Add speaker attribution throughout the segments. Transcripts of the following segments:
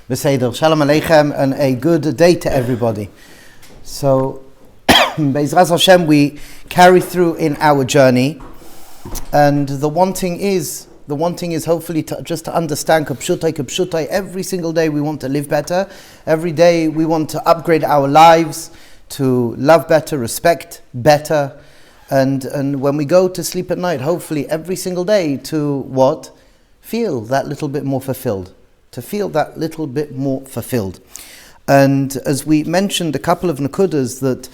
Speaker 1: Beseder, Shalom Aleichem, and a good day to everybody. So, Be'ezras Hashem, we carry through in our journey, and the wanting is hopefully just to understand Kapshutai. Every single day we want to live better. Every day we want to upgrade our lives, to love better, respect better, and when we go to sleep at night, hopefully every single day to what? Feel that little bit more fulfilled. And as we mentioned a couple of nakudas, that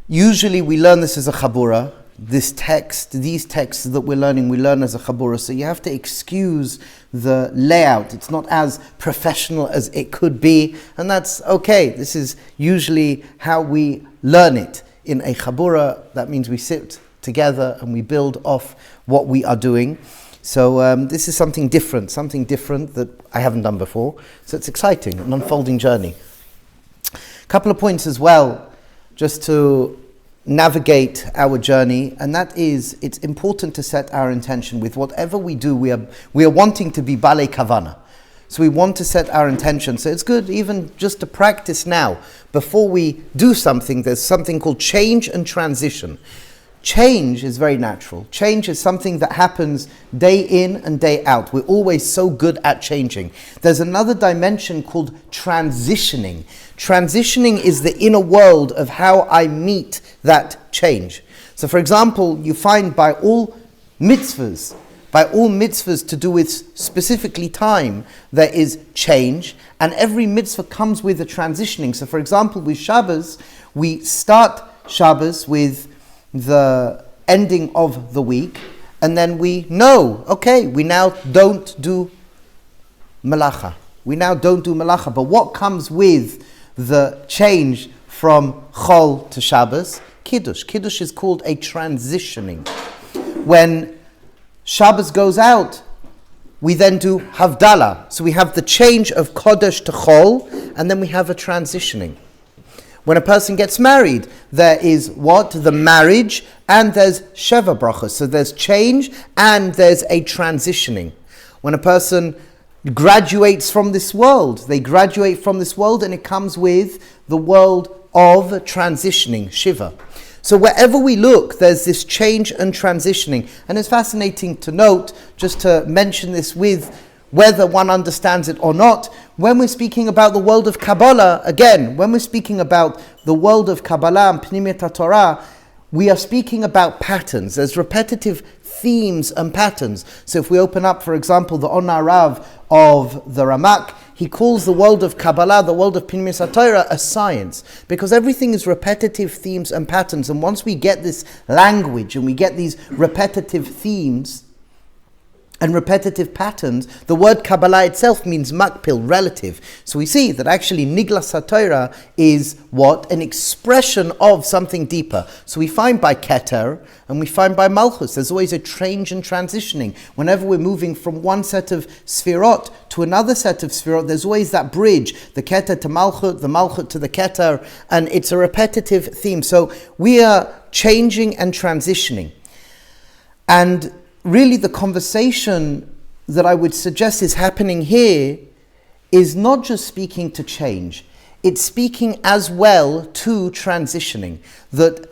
Speaker 1: usually we learn this as a chabura. These texts that we learn as a chabura. So you have to excuse the layout. It's not as professional as it could be, and that's okay. This is usually how we learn it. In a chabura, that means we sit together and we build off what we are doing. So this is something different that I haven't done before. So it's exciting, an unfolding journey. A couple of points as well, just to navigate our journey, and that is, it's important to set our intention with whatever we do. We are wanting to be balei kavana. So we want to set our intention. So it's good even just to practice now. Before we do something, there's something called change and transition. Change is very natural. Change is something that happens day in and day out. We're always so good at changing. There's another dimension called transitioning. Transitioning is the inner world of how I meet that change. So for example, you find by all mitzvahs to do with specifically time, there is change, and every mitzvah comes with a transitioning. So for example, with Shabbos, we start Shabbos with the ending of the week, and then we know, okay, we now don't do malacha. But what comes with the change from Chol to Shabbos? Kiddush. Kiddush is called a transitioning. When Shabbos goes out, we then do Havdalah. So we have the change of Kodesh to Chol, and then we have a transitioning. When a person gets married, there is what? The marriage, and there's Sheva Brachos. So there's change and there's a transitioning. When a person graduates from this world, they graduate from this world, and it comes with the world of transitioning, Shiva. So wherever we look, there's this change and transitioning. And it's fascinating to note, just to mention this with whether one understands it or not, when we're speaking about the world of Kabbalah, again, when we're speaking about the world of Kabbalah and Pnimiyat Torah, we are speaking about patterns. There's repetitive themes and patterns. So if we open up, for example, the Onar Rav of the Ramak, he calls the world of Kabbalah, the world of Pnimiyat Torah, a science, because everything is repetitive themes and patterns. And once we get this language and we get these repetitive themes and repetitive patterns, the word Kabbalah itself means makpil, relative. So we see that actually Niglas HaTorah is what? An expression of something deeper. So we find by Keter and we find by Malchus, there's always a change and transitioning. Whenever we're moving from one set of Sfirot to another set of Sfirot, there's always that bridge, the Keter to Malchut, the Malchut to the Keter, and it's a repetitive theme. So we are changing and transitioning. And really, the conversation that I would suggest is happening here is not just speaking to change. It's speaking as well to transitioning. That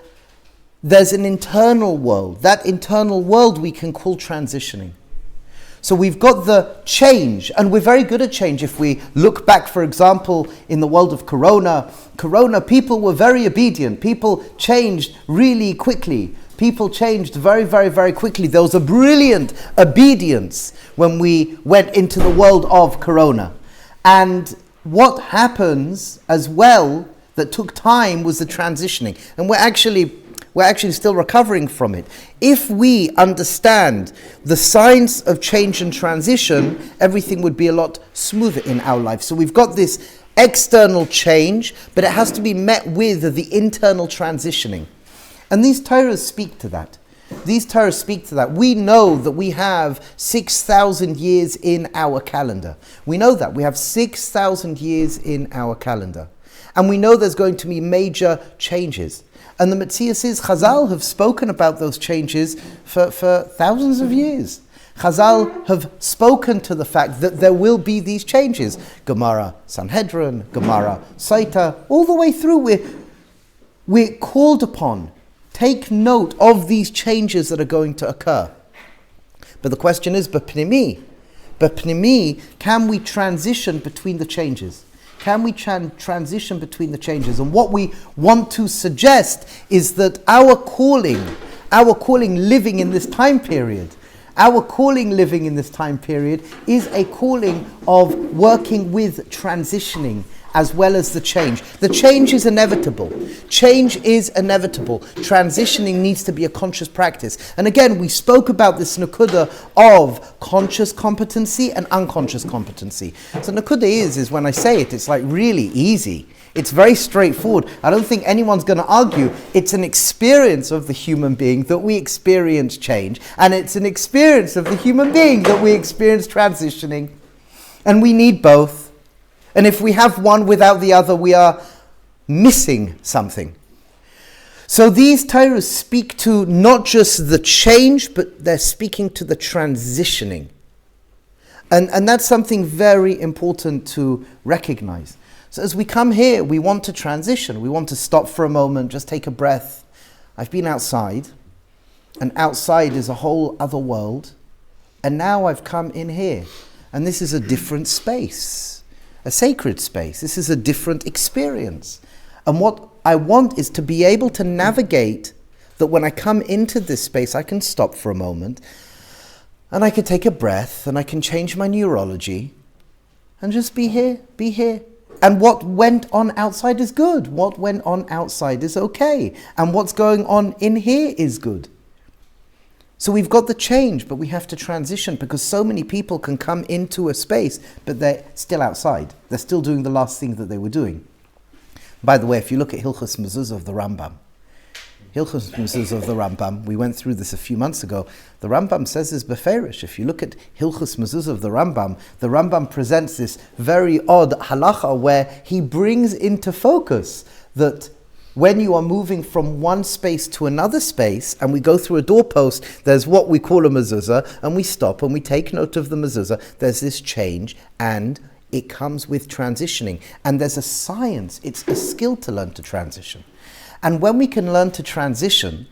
Speaker 1: there's an internal world. That internal world we can call transitioning. So we've got the change, and we're very good at change. If we look back, for example, in the world of Corona, people were very obedient. People changed really quickly. People changed very, very, very quickly. There was a brilliant obedience when we went into the world of Corona. And what happens as well that took time was the transitioning. And we're actually still recovering from it. If we understand the science of change and transition, everything would be a lot smoother in our life. So we've got this external change, but it has to be met with the internal transitioning. And these Torahs speak to that. We know that we have 6,000 years in our calendar. We know that. We have 6,000 years in our calendar. And we know there's going to be major changes. And the Metzias is, Chazal have spoken about those changes for thousands of years. Chazal have spoken to the fact that there will be these changes. Gemara Sanhedrin, Gemara Saita, all the way through we're called upon. Take note of these changes that are going to occur. But the question is, b'pnimi, can we transition between the changes? Can we transition between the changes? And what we want to suggest is that our calling living in this time period, is a calling of working with transitioning as well as the change. The change is inevitable. Transitioning needs to be a conscious practice. And again, we spoke about this nakuda of conscious competency and unconscious competency. So nakuda is when I say it, it's like really easy. It's very straightforward. I don't think anyone's going to argue. It's an experience of the human being that we experience change. And it's an experience of the human being that we experience transitioning. And we need both. And if we have one without the other, we are missing something. So these Torahs speak to not just the change, but they're speaking to the transitioning. And that's something very important to recognize. So as we come here, we want to transition. We want to stop for a moment, just take a breath. I've been outside, and outside is a whole other world. And now I've come in here, and this is a different space. A sacred space. This is a different experience. And what I want is to be able to navigate that when I come into this space, I can stop for a moment and I can take a breath and I can change my neurology and just be here. And what went on outside is good. What went on outside is okay. And what's going on in here is good. So we've got the change, but we have to transition because so many people can come into a space, but they're still outside. They're still doing the last thing that they were doing. By the way, if you look at Hilchos Mezuzah of the Rambam, we went through this a few months ago. The Rambam says this beferish. If you look at Hilchos Mezuzah of the Rambam presents this very odd halacha where he brings into focus that when you are moving from one space to another space, and we go through a doorpost, there's what we call a mezuzah, and we stop and we take note of the mezuzah, there's this change, and it comes with transitioning. And there's a science, it's a skill to learn to transition. And when we can learn to transition,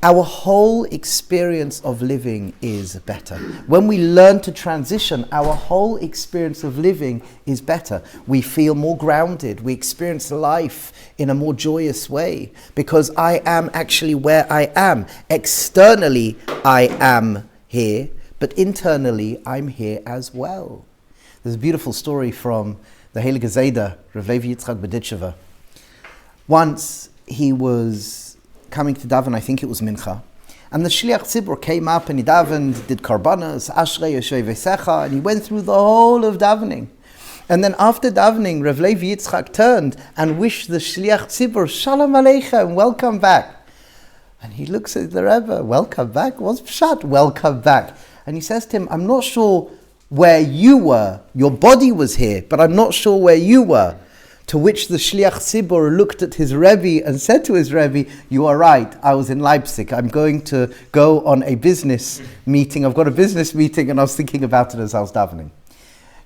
Speaker 1: our whole experience of living is better. When we learn to transition, our whole experience of living is better. We feel more grounded. We experience life in a more joyous way because I am actually where I am. Externally, I am here, but internally, I'm here as well. There's a beautiful story from the Heilige Zayda, Rav Levi Yitzchak Berditchever. Once he was coming to daven, I think it was Mincha. And the Shliach Tzibur came up and he davened, did karbanas, ashrei yoshay v'secha, and he went through the whole of davening. And then after davening, Rav Levi Yitzchak turned and wished the Shliach Tzibur, Shalom Aleichem, welcome back. And he looks at the Rebbe, welcome back? What's pshat, welcome back? And he says to him, I'm not sure where you were. Your body was here, but I'm not sure where you were. To which the Shliach Tzibur looked at his Rebbe and said to his Rebbe, you are right, I was in Leipzig. I'm going to go on a business meeting. I've got a business meeting and I was thinking about it as I was davening.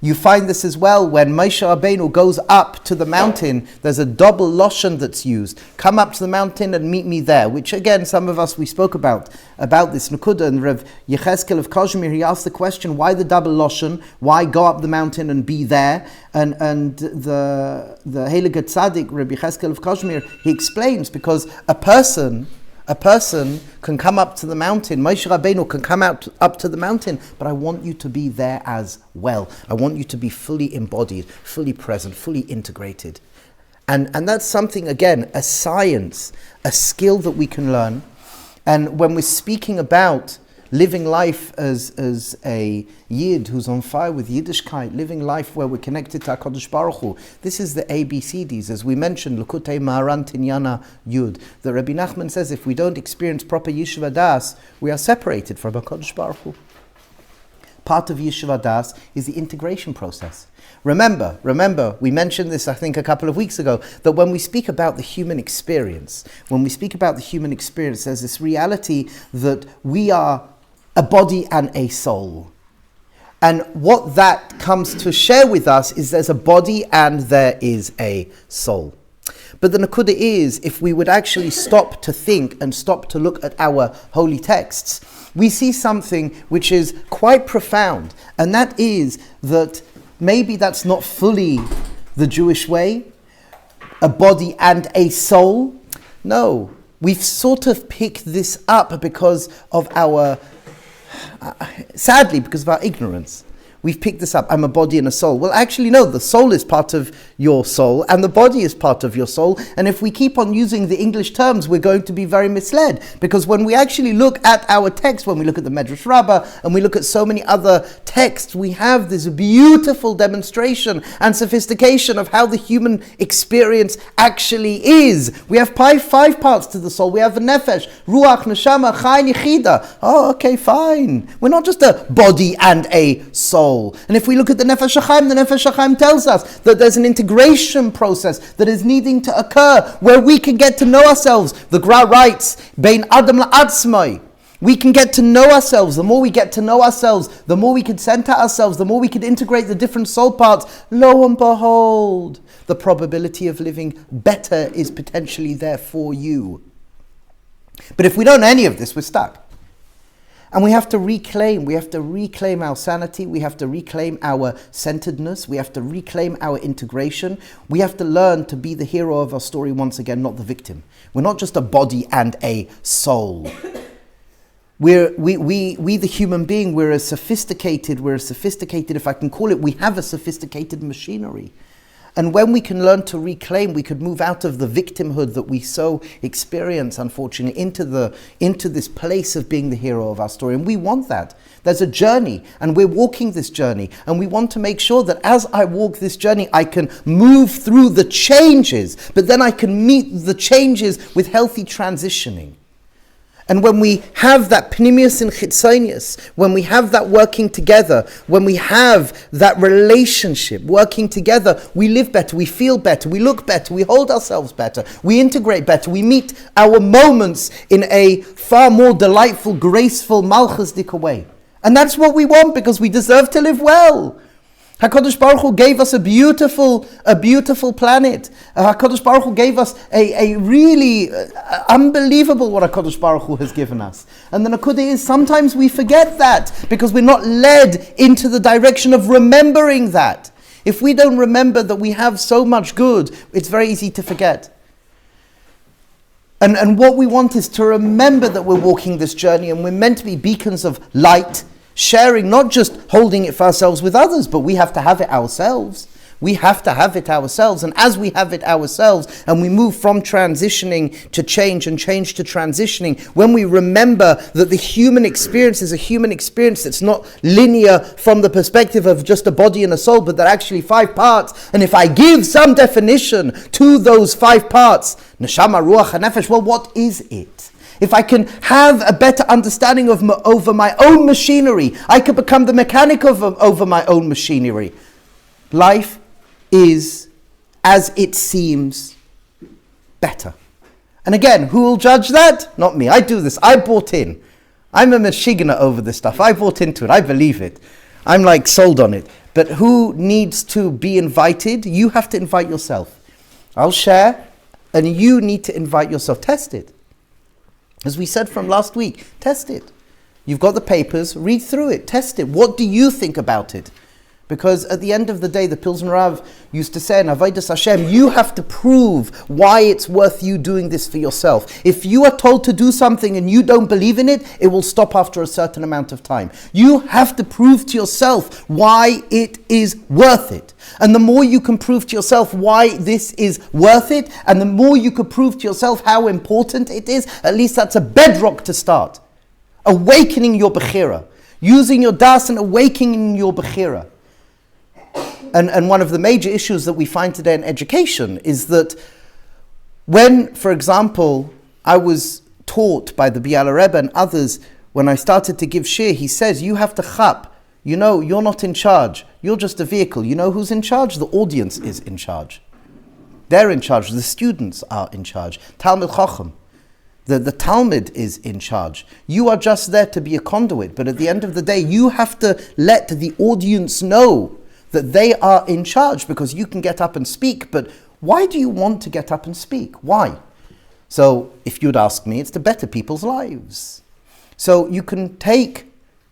Speaker 1: You find this as well when Moshe Rabbeinu goes up to the mountain. There's a double lashon that's used. Come up to the mountain and meet me there. Which again, some of us, we spoke about this Nakuda. And Rav Yecheskel of Kashmir, he asked the question, why the double lashon? Why go up the mountain and be there? And the Heilige Tzaddik, Rabbi Yecheskel of Kashmir, he explains because a person can come up to the mountain. Moshe Rabbeinu can come up to the mountain, but I want you to be there as well. I want you to be fully embodied, fully present, fully integrated. And that's something, again, a science, a skill that we can learn. And when we're speaking about living life as a Yid who's on fire with Yiddishkeit, living life where we're connected to HaKadosh Baruch Hu. This is the ABCDs, as we mentioned, L'kutei Maharan Tinyana Yud. The Rabbi Nachman says if we don't experience proper Yeshiva Das, we are separated from HaKadosh Baruch Hu. Part of Yeshiva Das is the integration process. Remember, we mentioned this I think a couple of weeks ago, that when we speak about the human experience, there's this reality that we are a body and a soul. And what that comes to share with us is there's a body and there is a soul. But the nakuda is, if we would actually stop to think and stop to look at our holy texts, we see something which is quite profound. And that is that maybe that's not fully the Jewish way, a body and a soul. No, we've sort of picked this up because of our, sadly, because of our ignorance. We've picked this up. I'm a body and a soul. Well, actually, no, the soul is part of your soul and the body is part of your soul. And if we keep on using the English terms, we're going to be very misled. Because when we actually look at our text, when we look at the Medrash Rabbah and we look at so many other texts, we have this beautiful demonstration and sophistication of how the human experience actually is. We have five parts to the soul. We have the nefesh, ruach, neshama, chayin, yichida. Oh, okay, fine. We're not just a body and a soul. And if we look at the Nefesh HaChaim tells us that there's an integration process that is needing to occur where we can get to know ourselves. The Gra writes, Bein Adam la'atzmai. We can get to know ourselves. The more we get to know ourselves, the more we can center ourselves, the more we can integrate the different soul parts. Lo and behold, the probability of living better is potentially there for you. But if we don't know any of this, we're stuck. And we have to reclaim our sanity, we have to reclaim our centeredness, we have to reclaim our integration. We have to learn to be the hero of our story once again, not the victim. We're not just a body and a soul. We the human being, we're a sophisticated, if I can call it, we have a sophisticated machinery. And when we can learn to reclaim, we could move out of the victimhood that we so experience, unfortunately, into this place of being the hero of our story. And we want that. There's a journey, and we're walking this journey. And we want to make sure that as I walk this journey, I can move through the changes, but then I can meet the changes with healthy transitioning. And when we have that pnimius and chitzonius, when we have that working together, when we have that relationship working together, we live better, we feel better, we look better, we hold ourselves better, we integrate better, we meet our moments in a far more delightful, graceful, malchusdik way. And that's what we want because we deserve to live well. HaKadosh Baruch Hu gave us a beautiful planet. HaKadosh Baruch Hu gave us a really unbelievable what HaKadosh Baruch Hu has given us. And the nakuda is sometimes we forget that because we're not led into the direction of remembering that. If we don't remember that we have so much good, it's very easy to forget. And what we want is to remember that we're walking this journey and we're meant to be beacons of light, sharing, not just holding it for ourselves with others, but we have to have it ourselves. We have to have it ourselves. And as we have it ourselves, and we move from transitioning to change and change to transitioning, when we remember that the human experience is a human experience that's not linear from the perspective of just a body and a soul, but that actually 5 parts. And if I give some definition to those 5 parts, neshama, ruach, and nefesh, well, what is it? If I can have a better understanding over my own machinery, I can become the mechanic over my own machinery. Life is, as it seems, better. And again, who will judge that? Not me. I do this. I bought in. I'm a meshigana over this stuff. I bought into it. I believe it. I'm like sold on it. But who needs to be invited? You have to invite yourself. I'll share, and you need to invite yourself. Test it. As we said from last week, test it. You've got the papers, read through it, test it. What do you think about it? Because at the end of the day, the Pilzno Rav used to say in Avodas Hashem, you have to prove why it's worth you doing this for yourself. If you are told to do something and you don't believe in it, it will stop after a certain amount of time. You have to prove to yourself why it is worth it. And the more you can prove to yourself why this is worth it, and the more you can prove to yourself how important it is, at least that's a bedrock to start. Awakening your Bechira. Using your das and awakening your Bechira. And one of the major issues that we find today in education is that when, for example, I was taught by the Biala Rebbe and others, when I started to give shir, he says, you have to chap. You know, you're not in charge. You're just a vehicle. You know who's in charge? The audience is in charge. They're in charge. The students are in charge. Talmid Chacham. The Talmud is in charge. You are just there to be a conduit, but at the end of the day, you have to let the audience know that they are in charge, because you can get up and speak, but why do you want to get up and speak? Why? So if you'd ask me, it's to better people's lives. So you can take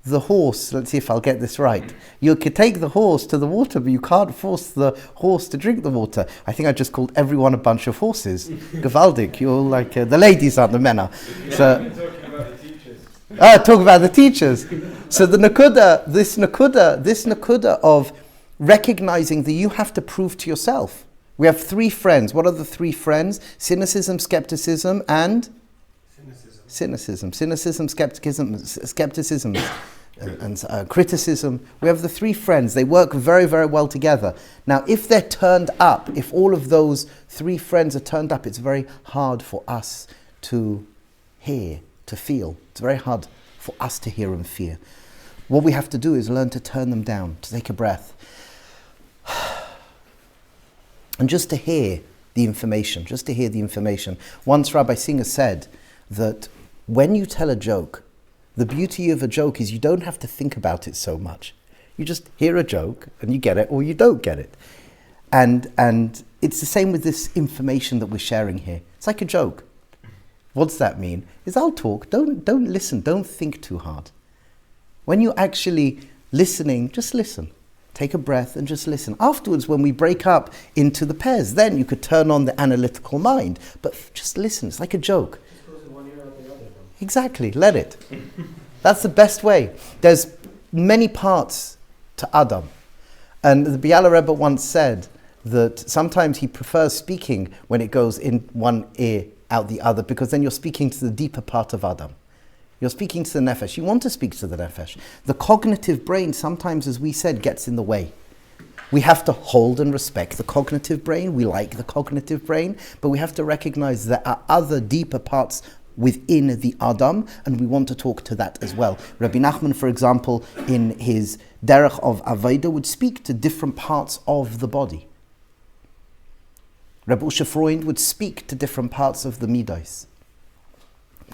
Speaker 1: the horse, let's see if I'll get this right. You could take the horse to the water, but you can't force the horse to drink the water. I think I just called everyone a bunch of horses. Gewaldig. You're like, the ladies aren't the men. So,
Speaker 2: talking about the teachers.
Speaker 1: Talk about the teachers. So this nakuda of recognizing that you have to prove to yourself. We have three friends. What are the three friends? Cynicism, skepticism, and? Cynicism, skepticism, and criticism. We have the three friends. They work very, very well together. Now, if they're turned up, if all of those three friends are turned up, it's very hard for us to hear, to feel. It's very hard for us to hear and feel. What we have to do is learn to turn them down, to take a breath, and just to hear the information, Once Rabbi Singer said that when you tell a joke, the beauty of a joke is you don't have to think about it so much. You just hear a joke and you get it or you don't get it. And it's the same with this information that we're sharing here. It's like a joke. What's that mean? Is I'll talk, don't listen, don't think too hard. When you're actually listening, just listen. Take a breath and just listen. Afterwards, when we break up into the pairs, then you could turn on the analytical mind. But just listen, it's like a joke. Exactly, let it. That's the best way. There's many parts to Adam. And the Biala Rebbe once said that sometimes he prefers speaking when it goes in one ear, out the other, because then you're speaking to the deeper part of Adam. You're speaking to the nefesh. You want to speak to the nefesh. The cognitive brain sometimes, as we said, gets in the way. We have to hold and respect the cognitive brain. We like the cognitive brain, but we have to recognize there are other deeper parts within the Adam, and we want to talk to that as well. Rabbi Nachman, for example, in his Derech of Avodah, would speak to different parts of the body. Rabbi Usha Freund would speak to different parts of the Midos.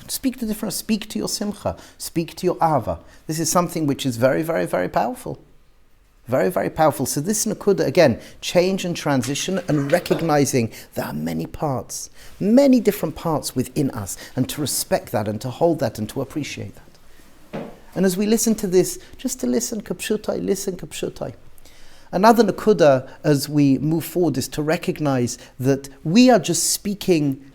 Speaker 1: Speak to your simcha, speak to your ava. This is something which is very, very, very powerful. Very, very powerful. So this nakuda, again, change and transition and recognizing there are many parts, many different parts within us, and to respect that and to hold that and to appreciate that. And as we listen to this, just to listen kapshutai. Another nakuda as we move forward is to recognize that we are just speaking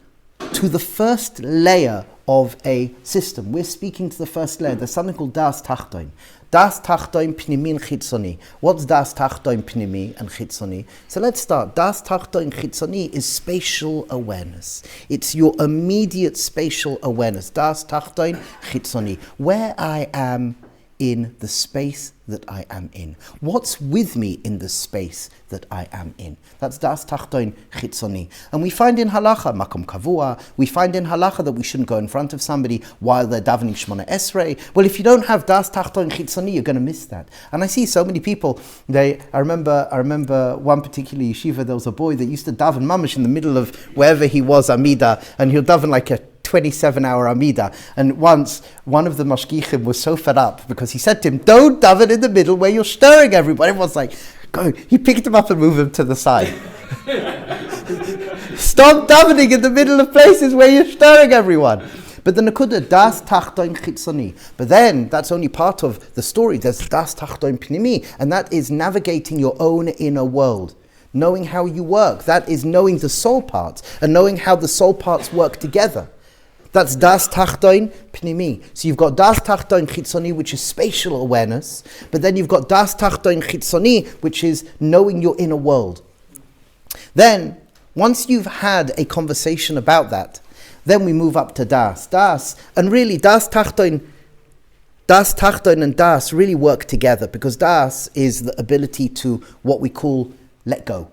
Speaker 1: to the first layer of a system. We're speaking to the first layer. There's something called Das Tachtoin. Das Tachtoin Pnimi and Chitzoni. What's Das Tachtoin Pnimi and Chitzoni? So let's start. Das Tachtoin Chitzoni is spatial awareness. It's your immediate spatial awareness. Das Tachtoin Chitzoni. Where I am in the space that I am in. What's with me in the space that I am in? That's Das Tachtoin Chitzoni. And we find in halacha, makom kavua, we find in halacha that we shouldn't go in front of somebody while they're davening Shmona Esrei. Well, if you don't have Das Tachtoin Chitzoni, you're going to miss that. And I see so many people, I remember one particular yeshiva, there was a boy that used to daven mamash in the middle of wherever he was, Amida, and he'll daven like a 27-hour Amida. And once, one of the mashgichim was so fed up because he said to him, don't daven in the middle where you're stirring everybody. Everyone's like, go. He picked him up and moved him to the side. Stop davening in the middle of places where you're stirring everyone. But the nakuda, das tachtoin chitzoni. But then, that's only part of the story. There's das tachtoin pnimi, and that is navigating your own inner world. Knowing how you work. That is knowing the soul parts, and knowing how the soul parts work together. That's Das Tachtoin Pnimi. So you've got Das Tachtoin Chitzoni, which is spatial awareness, but then you've got Das Tachtoin Chitzoni, which is knowing your inner world. Then, once you've had a conversation about that, then we move up to Das. And really Das Tachtoin and Das really work together, because Das is the ability to what we call let go.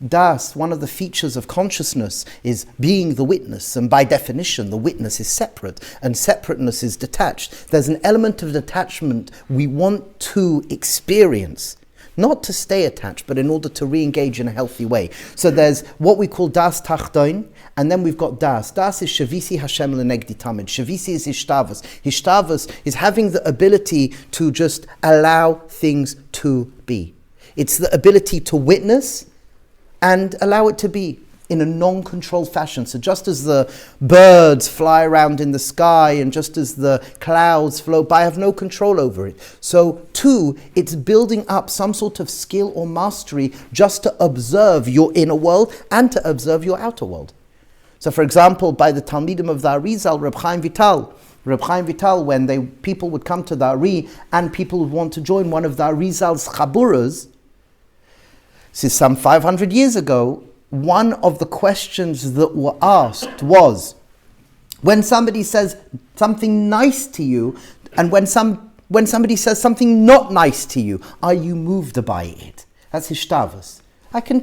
Speaker 1: Das, one of the features of consciousness, is being the witness, and by definition the witness is separate, and separateness is detached. There's an element of detachment we want to experience, not to stay attached, but in order to re-engage in a healthy way. So there's what we call das tachtoin, and then we've got das. Das is shavisi Hashem lenegdi tamid. Shavisi is hishtavus. Hishtavus is having the ability to just allow things to be. It's the ability to witness and allow it to be in a non-controlled fashion. So just as the birds fly around in the sky and just as the clouds float by, I have no control over it. So two, it's building up some sort of skill or mastery just to observe your inner world and to observe your outer world. So for example, by the Talmidim of the Arizal, Reb Chaim Vital, when people would come to the Ari and people would want to join one of the Arizal's chaburas, this is some 500 years ago, one of the questions that were asked was, when somebody says something nice to you, and when somebody says something not nice to you, are you moved by it? That's hishtavus. I can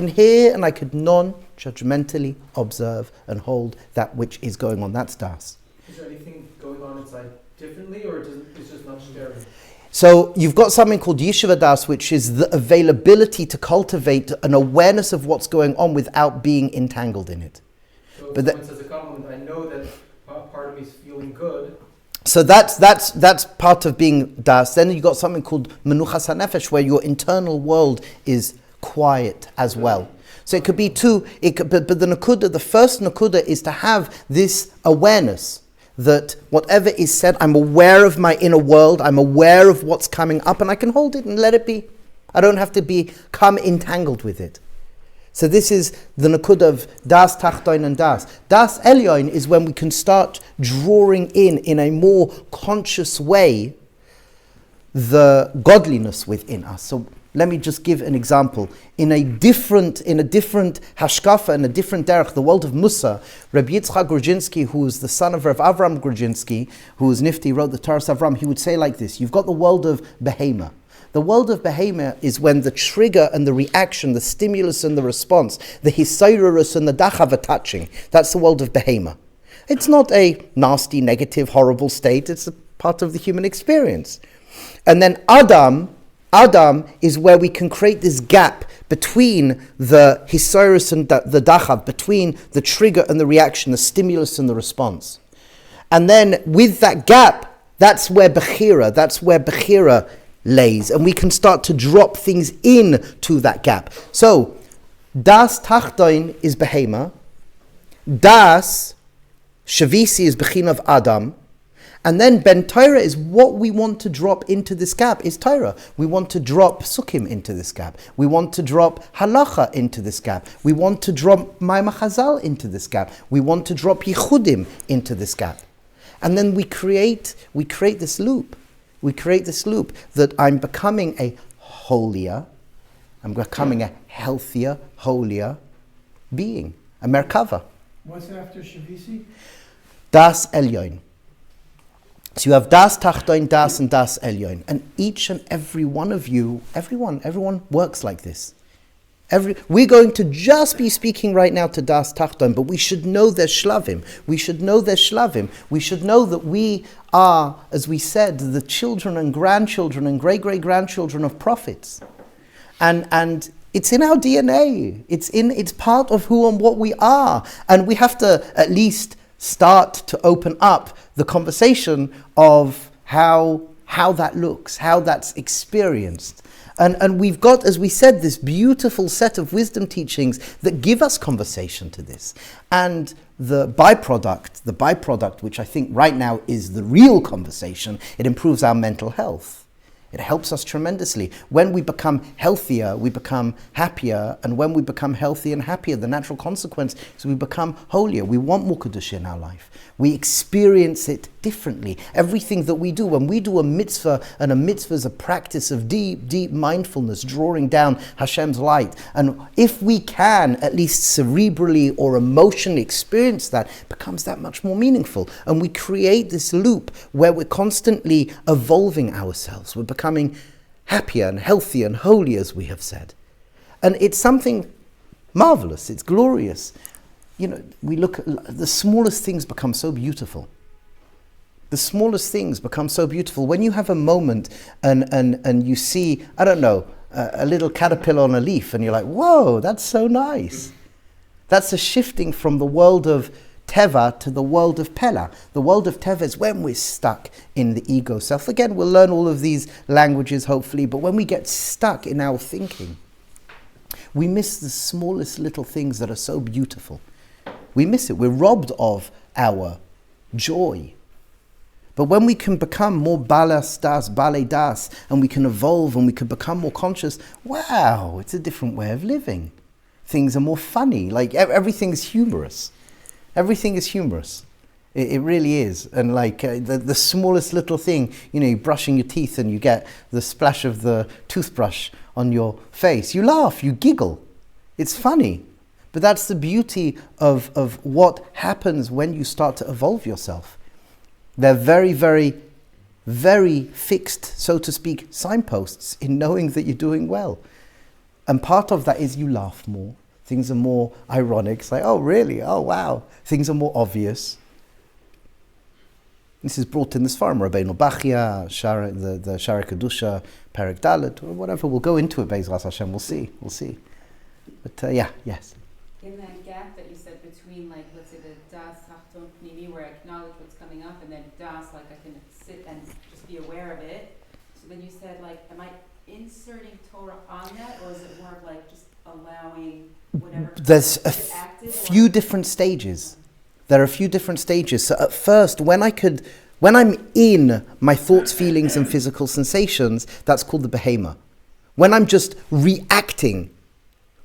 Speaker 1: hear and I could non-judgmentally observe and hold that which is going on. That's das.
Speaker 2: Is there anything going on inside differently, or it's just not sharing?
Speaker 1: So you've got something called Yeshiva Das, which is the availability to cultivate an awareness of what's going on without being entangled in it.
Speaker 2: So if someone says a compliment, I know that part of me is feeling good.
Speaker 1: So that's part of being Das. Then you've got something called Menuchas HaNefesh, where your internal world is quiet as well. So it could be two. But the nakuda, the first nakuda, is to have this awareness that whatever is said, I'm aware of my inner world, I'm aware of what's coming up, and I can hold it and let it be. I don't have to become entangled with it. So this is the nakud of das tachtoin and das. Das elyon is when we can start drawing in a more conscious way the godliness within us. So let me just give an example. In a different hashkafa, in a different derech, the world of Musa, Rabbi Yitzchak Grudzinski, who is the son of Rav Avram Grudzinski, who was Nifti, wrote the Torah Avram, he would say like this: you've got the world of Behema. The world of Behema is when the trigger and the reaction, the stimulus and the response, the hisayrurus and the dachav are touching. That's the world of Behema. It's not a nasty, negative, horrible state. It's a part of the human experience. And then Adam is where we can create this gap between the hisayrus and the dachav, between the trigger and the reaction, the stimulus and the response. And then with that gap, that's where Bechira lays, and we can start to drop things in to that gap. So, das tachtoin is behema, das shavisi is bechin of Adam, and then ben Torah is what we want to drop into this gap is Torah. We want to drop sukkim into this gap. We want to drop halacha into this gap. We want to drop Maimah Chazal into this gap. We want to drop yichudim into this gap. And then we create this loop. We create this loop that I'm becoming a holier, I'm becoming a healthier, holier being, a merkava.
Speaker 2: What's after Shavisi?
Speaker 1: Das Elyon. So you have Das Tachtoin, Das and Das Elyon. And each and every one of you, everyone works like this. We're going to just be speaking right now to Das Tachton, but we should know their shlavim. We should know that we are, as we said, the children and grandchildren and great-great-grandchildren of prophets. And it's in our DNA. It's part of who and what we are. And we have to at least start to open up the conversation of how that looks, how that's experienced. And we've got, as we said, this beautiful set of wisdom teachings that give us conversation to this. And the byproduct, which I think right now is the real conversation, it improves our mental health. It helps us tremendously. When we become healthier, we become happier. And when we become healthy and happier, the natural consequence is we become holier. We want more kedusha in our life. We experience it differently. Everything that we do, when we do a mitzvah, and a mitzvah is a practice of deep, deep mindfulness, drawing down Hashem's light. And if we can, at least cerebrally or emotionally experience that, it becomes that much more meaningful. And we create this loop where we're constantly evolving ourselves. We're becoming happier and healthier and holy, as we have said. And it's something marvelous. It's glorious. You know, we look at the smallest things become so beautiful. The smallest things become so beautiful. When you have a moment and you see, I don't know, a little caterpillar on a leaf, and you're like, whoa, that's so nice. That's a shifting from the world of Teva to the world of Pella. The world of Teva is when we're stuck in the ego self. Again, we'll learn all of these languages, hopefully, but when we get stuck in our thinking, we miss the smallest little things that are so beautiful. We miss it. We're robbed of our joy. But when we can become more balas das, bale das, and we can evolve and we can become more conscious, wow, it's a different way of living. Things are more funny. Like everything's humorous. Everything is humorous. It really is. And like the smallest little thing, you're brushing your teeth and you get the splash of the toothbrush on your face. You laugh, you giggle. It's funny. But that's the beauty of what happens when you start to evolve yourself. They're very, very, very fixed, so to speak, signposts in knowing that you're doing well. And part of that is you laugh more. Things are more ironic. It's like, oh, really? Oh, wow. Things are more obvious. This is brought in this farm, Rabbeinu Bachya, the Shara Kedusha, Perek Dalet, or whatever. We'll go into it, Be'ezras Hashem. We'll see. But yes.
Speaker 3: In that gap that you said between, like, let's say the Das Hachton Pnimi, where I acknowledge what's coming up, and then Das, like, I can sit and just be aware of it. So then you said, like, am I inserting Torah on that, or is it more of like just allowing whatever?
Speaker 1: There's a few different stages. There are a few different stages. So at first, when I'm in my thoughts, feelings, and physical sensations, that's called the behema. When I'm just reacting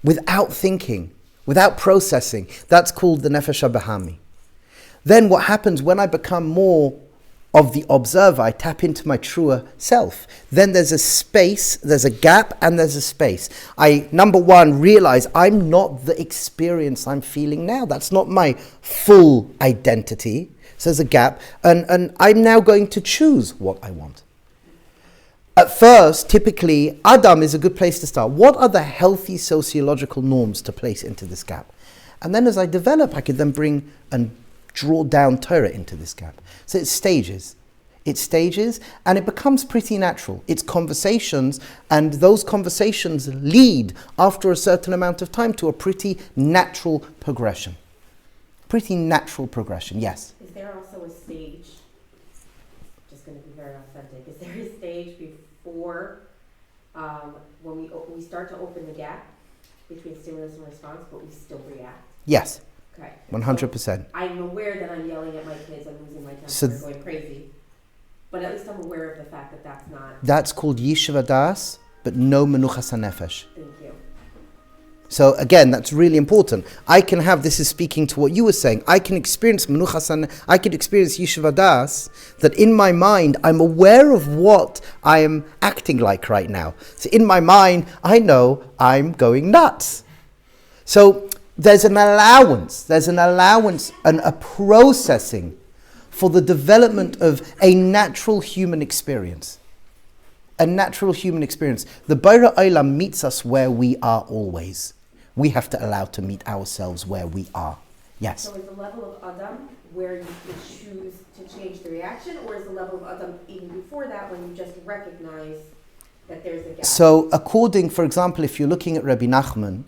Speaker 1: without thinking, without processing, that's called the nefesh habahami. Then what happens when I become more of the observer, I tap into my truer self. Then there's a space, there's a gap, and there's a space. I, number one, realize I'm not the experience I'm feeling now. That's not my full identity. So there's a gap, and I'm now going to choose what I want. At first, typically, Adam is a good place to start. What are the healthy sociological norms to place into this gap? And then as I develop, I could then bring and draw down Torah into this gap. So it's stages, and it becomes pretty natural. It's conversations, and those conversations lead, after a certain amount of time, to a pretty natural progression. Yes.
Speaker 4: Is there also a stage, just going to be very authentic, is there a stage before when we start to open the gap between stimulus and response, but we still react?
Speaker 1: Yes.
Speaker 4: Okay.
Speaker 1: 100%.
Speaker 4: So I'm aware that I'm yelling at my kids, I'm losing my temper, they're going crazy. But at least I'm aware of the fact that that's not...
Speaker 1: That's called Yishuv Das, but no Menuchas HaNefesh.
Speaker 4: Thank you.
Speaker 1: So again, that's really important. I can have, this is speaking to what you were saying, I can experience Menuchas HaNefesh, I can experience Yishuv Das, that in my mind, I'm aware of what I am acting like right now. So in my mind, I know I'm going nuts. So there's an allowance and a processing for the development of a natural human experience. The Borei Olam meets us where we are always. We have to allow to meet ourselves where we are. Yes?
Speaker 4: So is the level of Adam where you could choose to change the reaction, or is the level of Adam even before that when you just recognize that there's a gap?
Speaker 1: So for example, if you're looking at Rabbi Nachman,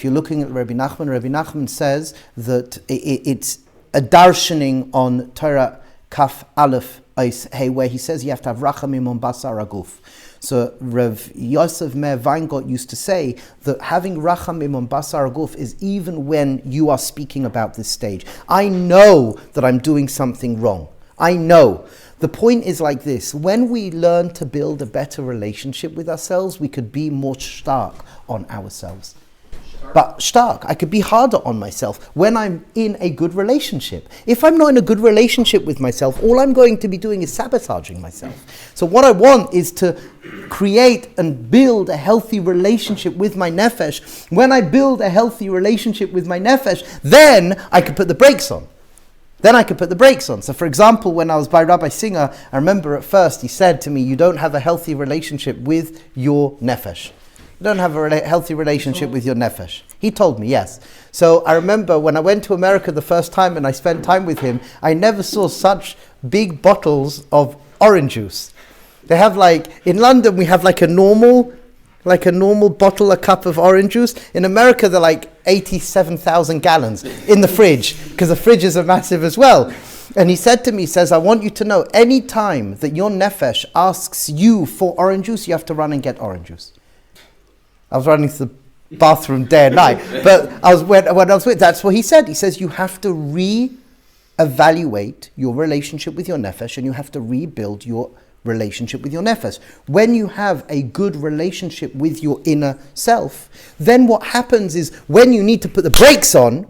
Speaker 1: Rabbi Nachman says that it's a darshaning on Torah Kaf Aleph Eis Hey, where he says you have to have rachamim on basar aguf. So Rav Yosef Meir Weingot used to say that having rachamim on basar aguf is even when you are speaking about this stage. I know that I'm doing something wrong. I know. The point is like this: when we learn to build a better relationship with ourselves, we could be more stark on ourselves. But stark, I could be harder on myself when I'm in a good relationship. If I'm not in a good relationship with myself, all I'm going to be doing is sabotaging myself. So what I want is to create and build a healthy relationship with my nefesh. When I build a healthy relationship with my nefesh, then I can put the brakes on. So for example, when I was by Rabbi Singer, I remember at first he said to me, you don't have a healthy relationship with your nefesh. You don't have a healthy relationship with your nefesh. He told me, yes. So I remember when I went to America the first time and I spent time with him, I never saw such big bottles of orange juice. They have in London we have a normal bottle, a cup of orange juice. In America they're 87,000 gallons in the fridge, because the fridges are massive as well. And he said to me, I want you to know, any time that your nefesh asks you for orange juice, you have to run and get orange juice. I was running to the bathroom day and night, but when I was with, that's what he said. He says you have to re-evaluate your relationship with your nefesh, and you have to rebuild your relationship with your nefesh. When you have a good relationship with your inner self, then what happens is when you need to put the brakes on,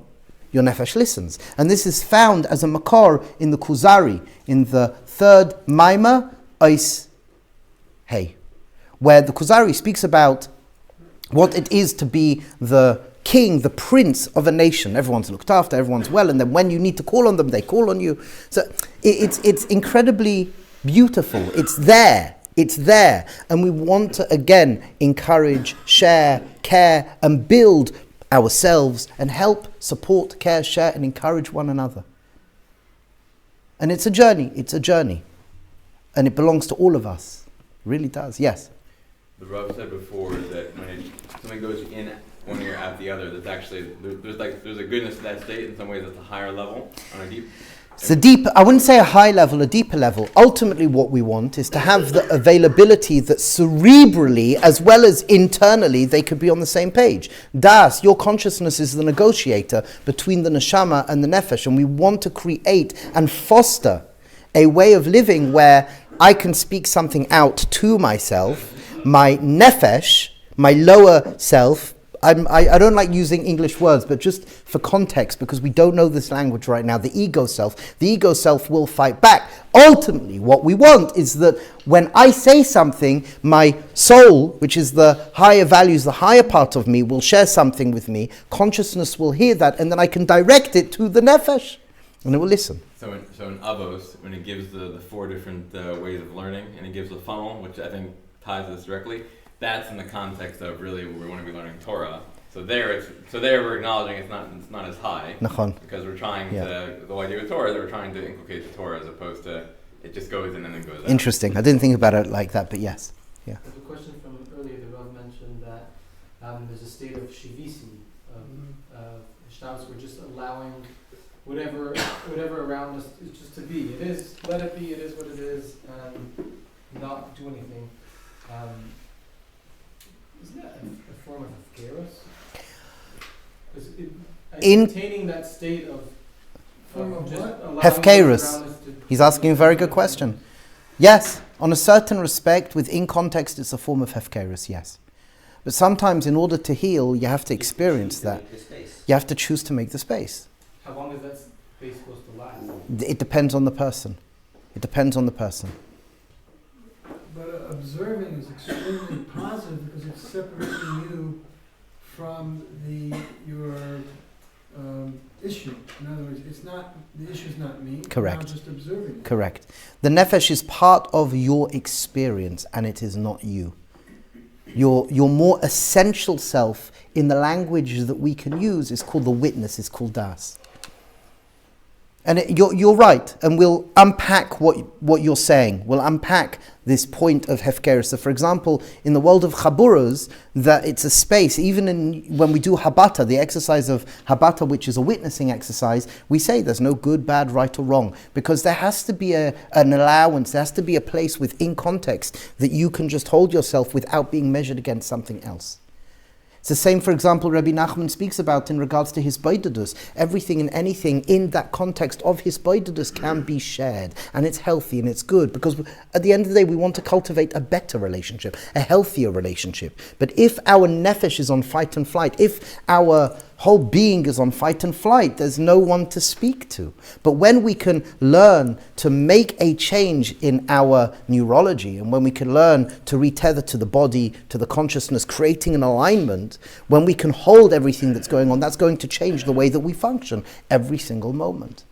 Speaker 1: your nefesh listens. And this is found as a makor in the Kuzari, in the third Maimah, Ois Hey, where the Kuzari speaks about what it is to be the king, the prince of a nation. Everyone's looked after, everyone's well, and then when you need to call on them, they call on you. So it's incredibly beautiful. It's there, and we want to again encourage, share, care, and build ourselves and help, support, care, share, and encourage one another. And it's a journey, and it belongs to all of us. It really does. Yes.
Speaker 5: The Rav said before that when something goes in one ear out the other, there's actually there's a goodness to that state. In some ways, it's a higher level on a deep.
Speaker 1: It's a deep, I wouldn't say a high level, a deeper level. Ultimately what we want is to have the availability that cerebrally as well as internally they could be on the same page. Das, your consciousness is the negotiator between the neshama and the nefesh, and we want to create and foster a way of living where I can speak something out to myself, my nefesh, my lower self. I don't like using English words, but just for context, because we don't know this language right now, the ego self will fight back. Ultimately, what we want is that when I say something, my soul, which is the higher values, the higher part of me, will share something with me. Consciousness will hear that, and then I can direct it to the nefesh, and it will listen.
Speaker 5: So in Avos, when it gives the four different ways of learning, and it gives a funnel, which I think ties this directly, that's in the context of really we want to be learning Torah. So there we're acknowledging it's not as high because we're trying to the idea with Torah is we're trying to inculcate the Torah as opposed to it just goes in and then goes out.
Speaker 1: Interesting. I didn't think about it like that, but yes. Yeah.
Speaker 2: There's a question from earlier. The Rav mentioned that there's a state of shivisi, we're just allowing whatever around us is just to be. It is, let it be. It is what it is, and not do anything. Isn't that a form of Hefkerus? Maintaining that state of just allowing
Speaker 1: Hefkerus.
Speaker 2: around us to...
Speaker 1: He's asking a very good question. Yes, on a certain respect, within context, it's a form of Hefkerus, yes. But sometimes in order to heal, you have to experience that. You have to choose to make the space.
Speaker 2: How long is that space supposed to last?
Speaker 1: It depends on the person.
Speaker 6: But observing is extremely positive because it's separating you from your issue. In other words, the issue is not me.
Speaker 1: Correct.
Speaker 6: I'm just observing it.
Speaker 1: Correct. The nefesh is part of your experience, and it is not you. Your more essential self, in the language that we can use, is called the witness. It's called das. And you're right, and we'll unpack what you're saying. We'll unpack this point of Hefkerus. So, for example, in the world of Chaburas, that it's a space, even when we do Habata, the exercise of Habata, which is a witnessing exercise, we say there's no good, bad, right or wrong, because there has to be an allowance, there has to be a place within context that you can just hold yourself without being measured against something else. It's the same, for example, Rabbi Nachman speaks about in regards to his boidadus. Everything and anything in that context of his boidadus can be shared, and it's healthy and it's good, because at the end of the day we want to cultivate a better relationship, a healthier relationship. But if our nefesh is on fight and flight, if our whole being is on fight and flight, there's no one to speak to. But when we can learn to make a change in our neurology, and when we can learn to retether to the body, to the consciousness, creating an alignment, when we can hold everything that's going on, that's going to change the way that we function every single moment.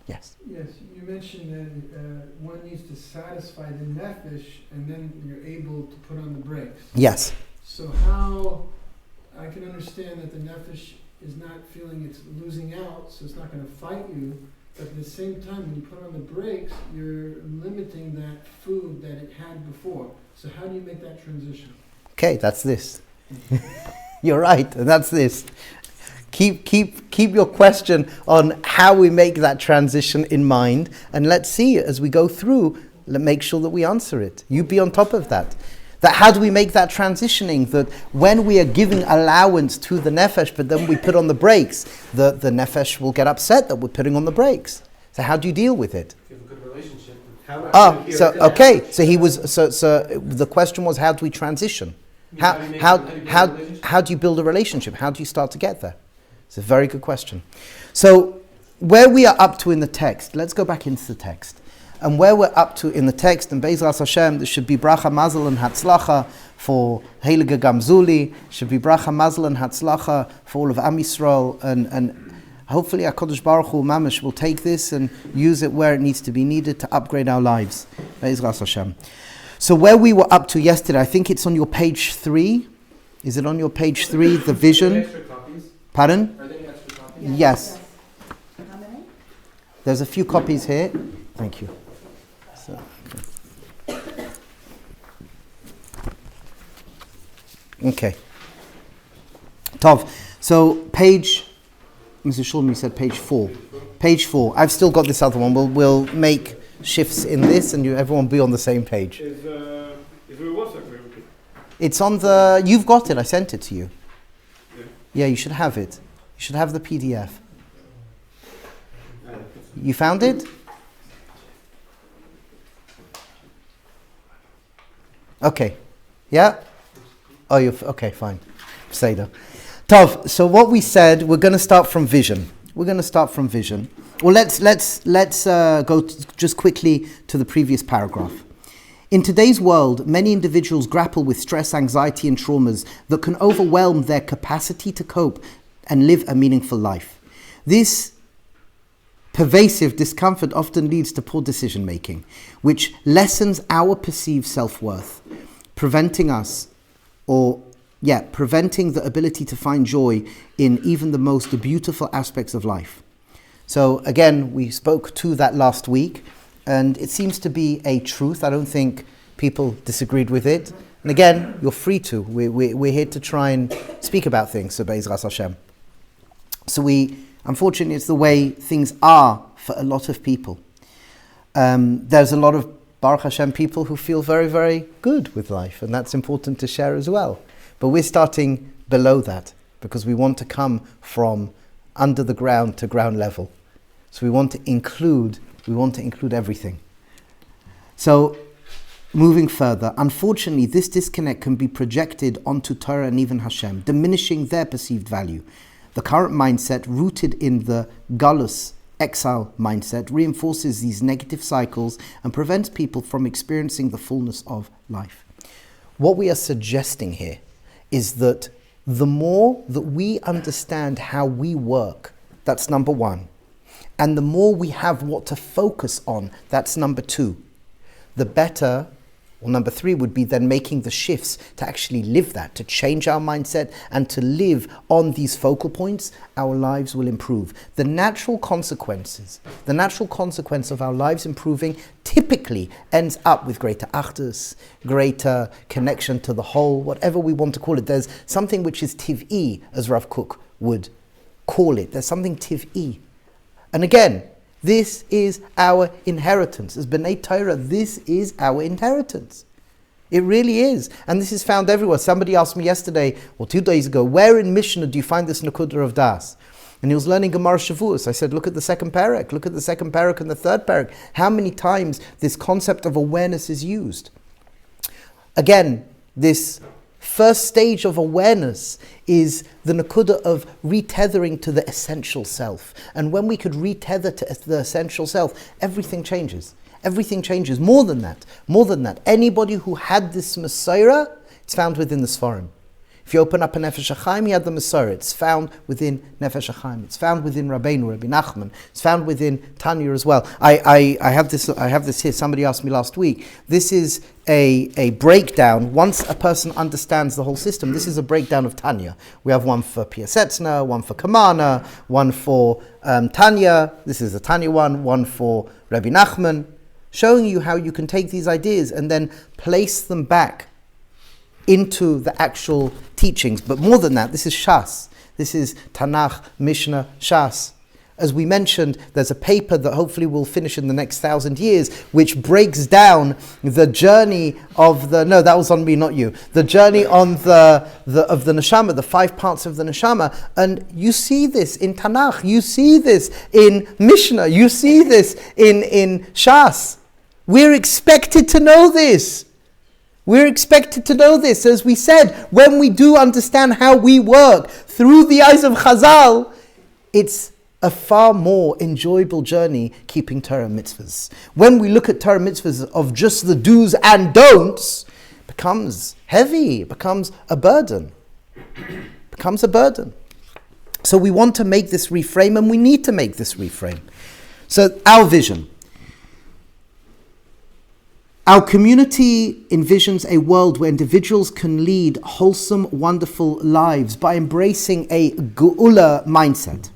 Speaker 1: Yes?
Speaker 6: Yes, you mentioned that one needs to satisfy the nefesh, and then you're able to put on the brakes.
Speaker 1: Yes.
Speaker 6: So how, I can understand that the nefesh is not feeling it's losing out, so it's not going to fight you. But at the same time, when you put on the brakes, you're limiting that food that it had before. So how do you make that transition?
Speaker 1: Okay, that's this. You're right, and that's this. Keep your question on how we make that transition in mind, and let's see as we go through. Make sure that we answer it. You be on top of that. That how do we make that transitioning? That when we are giving allowance to the nefesh, but then we put on the brakes, the nefesh will get upset that we're putting on the brakes. So how do you deal with it?
Speaker 2: If you have a good relationship.
Speaker 1: So the question was, how do we transition? How do you build a relationship? How do you start to get there? It's a very good question. So where we are up to in the text, let's go back into the text. And where we're up to in the text, and Be'ezras Hashem, there should be bracha, mazel, and hatzlacha for Heilige Gamzuli, should be bracha, mazel, and hatzlacha for all of Am Yisrael, and hopefully HaKadosh Baruch Hu Mamish will take this and use it where it needs to be needed to upgrade our lives. Be'ezras Hashem. So where we were up to yesterday, I think it's on your page 3. Is it on your page 3, the vision?
Speaker 2: Extra copies?
Speaker 1: Pardon?
Speaker 2: Are there any extra copies?
Speaker 1: Yes.
Speaker 3: How many?
Speaker 1: There's a few copies here. Thank you. So, okay. Tov. So page, Mr. Shulman said page 4. Page 4. I've still got this other one. We'll make shifts in this, and everyone be on the same page.
Speaker 7: Is there a WhatsApp group?
Speaker 1: It's on the. You've got it. I sent it to you.
Speaker 7: Yeah.
Speaker 1: Yeah, you should have it. You should have the PDF. You found it? Okay. Yeah? Oh, okay, fine. Seder. Tov, so what we said, we're going to start from vision. Well, let's go just quickly to the previous paragraph. In today's world, many individuals grapple with stress, anxiety, and traumas that can overwhelm their capacity to cope and live a meaningful life. This pervasive discomfort often leads to poor decision making, which lessens our perceived self-worth, preventing the ability to find joy in even the most beautiful aspects of life. So again, we spoke to that last week, and it seems to be a truth. I don't think people disagreed with it. And again, you're free to. We're here to try and speak about things, so Be'ezras Hashem. So unfortunately, it's the way things are for a lot of people. There's a lot of Baruch Hashem people who feel very, very good with life, and that's important to share as well. But we're starting below that because we want to come from under the ground to ground level. So we want to include everything. So moving further, unfortunately, this disconnect can be projected onto Torah and even Hashem, diminishing their perceived value. The current mindset, rooted in the galus, exile mindset, reinforces these negative cycles and prevents people from experiencing the fullness of life. What we are suggesting here is that the more that we understand how we work, that's number 1, and the more we have what to focus on, that's number 2, the better. Well, number 3 would be then making the shifts to actually live that, to change our mindset and to live on these focal points, our lives will improve. The natural consequence of our lives improving typically ends up with greater achdus, greater connection to the whole, whatever we want to call it. There's something which is tiv'i, as Rav Kook would call it. There's something tiv'i. And again, this is our inheritance. As B'nai Torah, this is our inheritance. It really is. And this is found everywhere. Somebody asked me yesterday, or 2 days ago, where in Mishnah do you find this Nakuda of Das? And he was learning Gemara Shavuos. I said, look at the second parak. Look at the second parak and the third parak. How many times this concept of awareness is used? Again, this first stage of awareness is the nakuda of retethering to the essential self. And when we could retether to the essential self, everything changes. Everything changes. More than that. Anybody who had this Messiah, it's found within the Sfarim. If you open up a Nefesh HaChaim, he had the Masorah. It's found within Nefesh HaChaim. It's found within Rabbeinu, Rabbi Nachman. It's found within Tanya as well. I have this here. Somebody asked me last week. This is a breakdown. Once a person understands the whole system, this is a breakdown of Tanya. We have one for Piasetzna, one for Kamana, one for Tanya. This is the Tanya one for Rabbi Nachman, showing you how you can take these ideas and then place them back into the actual teachings. But more than that, this is Shas. This is Tanakh, Mishnah, Shas. As we mentioned, there's a paper that hopefully we'll finish in the next 1,000 years, which breaks down the journey of the, no, that was on me, not you, the journey on of the neshama, the 5 parts of the neshama. And you see this in Tanakh, you see this in Mishnah, you see this in Shas. We're expected to know this. We're expected to know this. As we said, when we do understand how we work through the eyes of Chazal, it's a far more enjoyable journey keeping Torah mitzvahs. When we look at Torah mitzvahs of just the do's and don'ts, it becomes heavy, it becomes a burden. So we want to make this reframe, and we need to make this reframe. So our vision. Our community envisions a world where individuals can lead wholesome, wonderful lives by embracing a Geula mindset.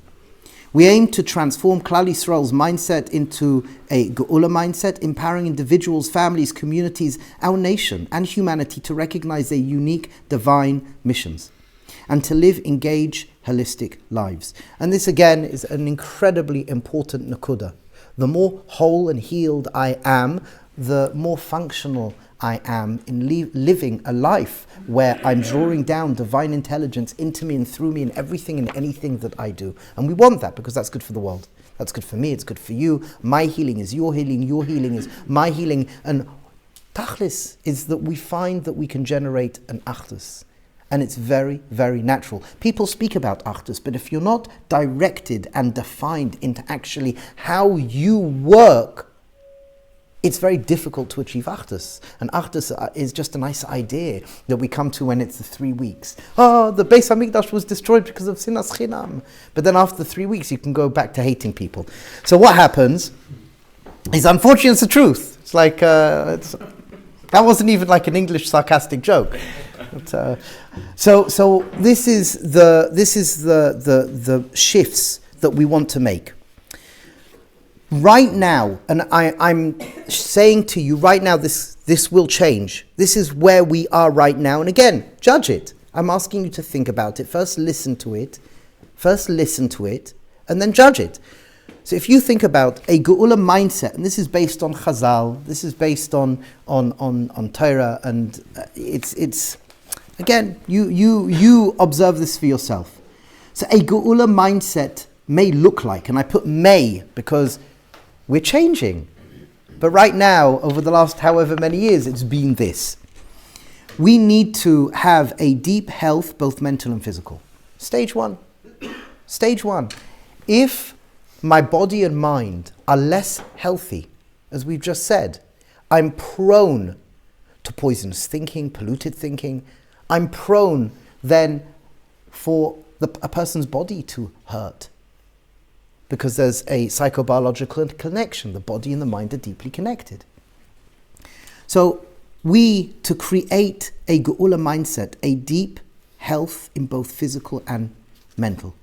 Speaker 1: We aim to transform Klal Yisrael's mindset into a Geula mindset, empowering individuals, families, communities, our nation, and humanity to recognize their unique divine missions and to live engaged, holistic lives. And this, again, is an incredibly important nakuda. The more whole and healed I am, the more functional I am in living a life where I'm drawing down divine intelligence into me and through me in everything and anything that I do. And we want that because that's good for the world. That's good for me, it's good for you. My healing is your healing is my healing. And tachlis is that we find that we can generate an achdus. And it's very, very natural. People speak about achdus, but if you're not directed and defined into actually how you work, it's very difficult to achieve Achdus. And Achdus is just a nice idea that we come to when it's the 3 weeks. Oh, the Beis Hamikdash was destroyed because of Sinas Chinam. But then after 3 weeks, you can go back to hating people. So what happens is, unfortunately, it's the truth. It's like, that wasn't even like an English sarcastic joke. But, so this is the shifts that we want to make. Right now, and I'm saying to you right now, this will change. This is where we are right now. And again, judge it. I'm asking you to think about it. First listen to it, and then judge it. So if you think about a Geula mindset, and this is based on Chazal, this is based on Torah, and it's again, you observe this for yourself. So a Geula mindset may look like, and I put may because we're changing. But right now, over the last however many years, it's been this. We need to have a deep health, both mental and physical. Stage one. If my body and mind are less healthy, as we've just said, I'm prone to poisonous thinking, polluted thinking. I'm prone then for a person's body to hurt, because there's a psychobiological connection. The body and the mind are deeply connected. So to create a Geula mindset, a deep health in both physical and mental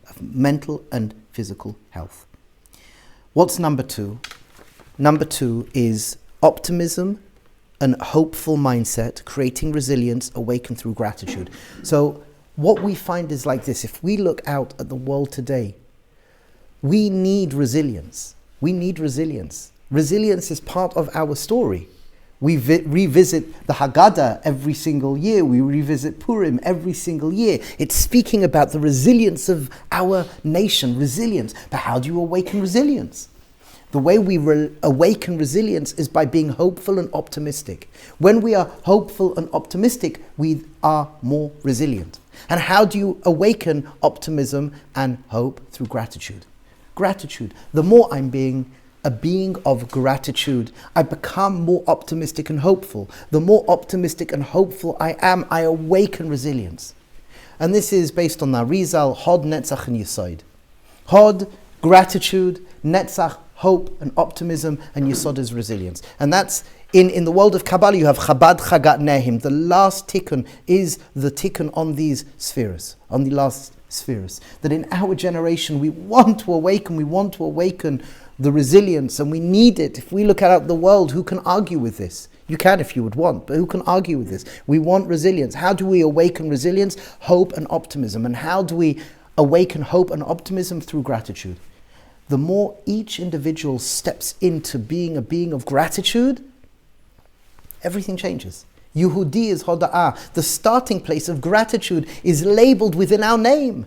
Speaker 1: and physical health. What's number 2? Number 2 is optimism and hopeful mindset, creating resilience, awakened through gratitude. So what we find is like this. If we look out at the world today, we need resilience. Resilience is part of our story. We revisit the Haggadah every single year. We revisit Purim every single year. It's speaking about the resilience of our nation, resilience. But how do you awaken resilience? The way we awaken resilience is by being hopeful and optimistic. When we are hopeful and optimistic, we are more resilient. And how do you awaken optimism and hope? Through gratitude. Gratitude. The more I'm being a being of gratitude, I become more optimistic and hopeful. The more optimistic and hopeful I am, I awaken resilience. And this is based on the Arizal, Hod, Netzach, and Yesod. Hod, gratitude, Netzach, hope and optimism, and Yesod is resilience. And that's, in the world of Kabbalah, you have Chabad Chagat Nehim. The last tikkun is the tikkun on these spheres, on the last spheres. That in our generation, we want to awaken the resilience, and we need it. If we look at the world, who can argue with this? You can if you would want, but who can argue with this? We want resilience. How do we awaken resilience? Hope and optimism. And how do we awaken hope and optimism? Through gratitude. The more each individual steps into being a being of gratitude, everything changes. Yehudi is hoda'ah. The starting place of gratitude is labeled within our name.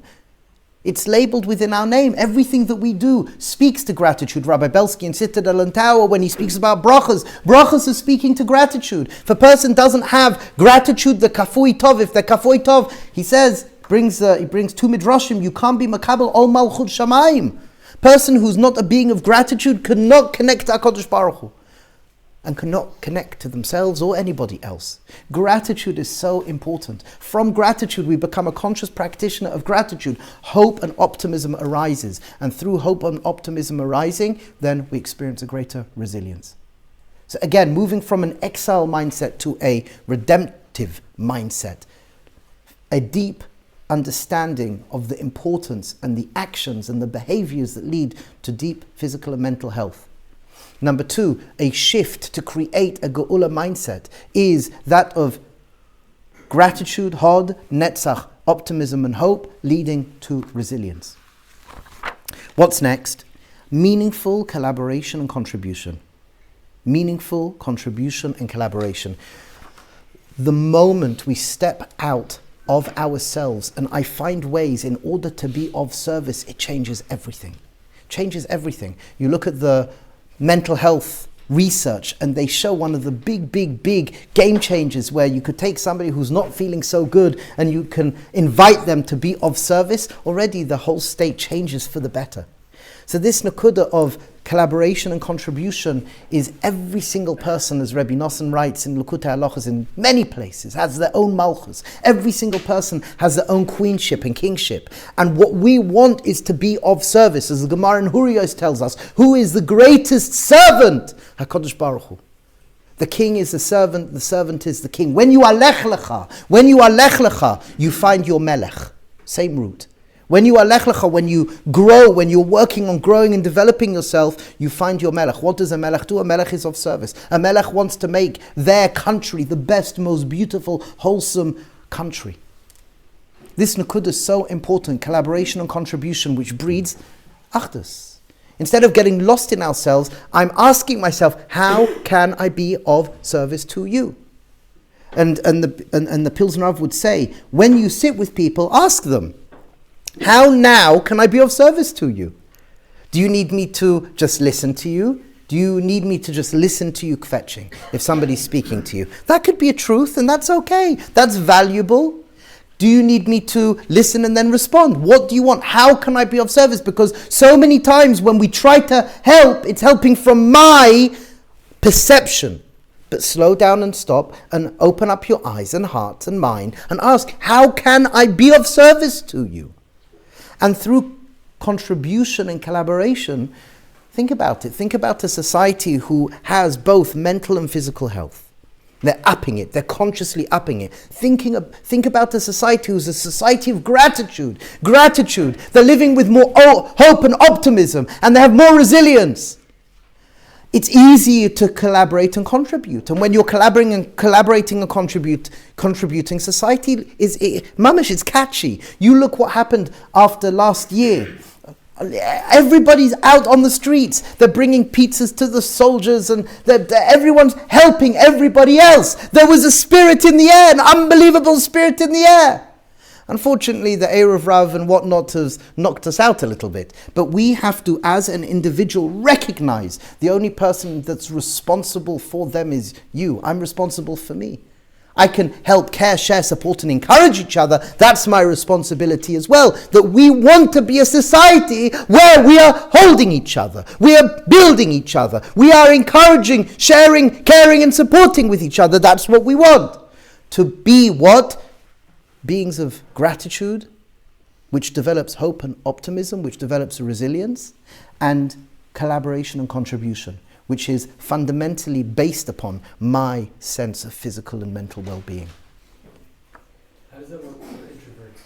Speaker 1: It's labeled within our name. Everything that we do speaks to gratitude. Rabbi Belsky in Citadel and Tower, when he speaks about brachas are speaking to gratitude. If a person doesn't have gratitude, the kafui tov, if they're kafui tov, he says, he brings two midrashim, you can't be makabel ol malchut shamayim. Person who's not a being of gratitude cannot connect to HaKadosh Baruch Hu, and cannot connect to themselves or anybody else. Gratitude is so important. From gratitude, we become a conscious practitioner of gratitude. Hope and optimism arises. And through hope and optimism arising, then we experience a greater resilience. So again, moving from an exile mindset to a redemptive mindset. A deep understanding of the importance and the actions and the behaviors that lead to deep physical and mental health. Number two, a shift to create a Geula mindset is that of gratitude, Hod, Netzach, optimism and hope, leading to resilience. What's next? Meaningful collaboration and contribution. Meaningful contribution and collaboration. The moment we step out of ourselves and I find ways in order to be of service, it changes everything. Changes everything. You look at the mental health research and they show one of the big game changers where you could take somebody who's not feeling so good and you can invite them to be of service. Already the whole state changes for the better. So this nakuda of collaboration and contribution is every single person, as Rabbi Nosson writes in Likutei Halachos in many places, has their own malchus. Every single person has their own queenship and kingship. And what we want is to be of service. As the Gemara in Huriyos tells us, who is the greatest servant? HaKadosh Baruch Hu. The king is the servant is the king. When you are lech lecha, you find your melech. Same root. When you are lech lecha, when you grow, when you're working on growing and developing yourself, you find your melech. What does a melech do? A melech is of service. A melech wants to make their country the best, most beautiful, wholesome country. This nakuda is so important, collaboration and contribution, which breeds achdus. Instead of getting lost in ourselves, I'm asking myself, how can I be of service to you? And the Pilzno Rav would say, when you sit with people, ask them, how now can I be of service to you? Do you need me to just listen to you? Do you need me to just listen to you kvetching if somebody's speaking to you? That could be a truth and that's okay. That's valuable. Do you need me to listen and then respond? What do you want? How can I be of service? Because so many times when we try to help, it's helping from my perception. But slow down and stop and open up your eyes and heart and mind and ask, how can I be of service to you? And through contribution and collaboration, think about it. Think about a society who has both mental and physical health. They're upping it. They're consciously upping it. Think about a society who's a society of gratitude. Gratitude. They're living with more hope and optimism, and they have more resilience. It's easier to collaborate and contribute. And when you're collaborating and contributing, society is mamish, it's catchy. You look what happened after last year. Everybody's out on the streets. They're bringing pizzas to the soldiers and everyone's helping everybody else. There was a spirit in the air, an unbelievable spirit in the air. Unfortunately, the Erev Rav and whatnot has knocked us out a little bit. But we have to, as an individual, recognize the only person that's responsible for them is you. I'm responsible for me. I can help, care, share, support, and encourage each other. That's my responsibility as well. That we want to be a society where we are holding each other. We are building each other. We are encouraging, sharing, caring, and supporting with each other. That's what we want. To be what? beings of gratitude, which develops hope and optimism, which develops resilience, and collaboration and contribution, which is fundamentally based upon my sense of physical and mental well-being.
Speaker 2: How does that work for introverts?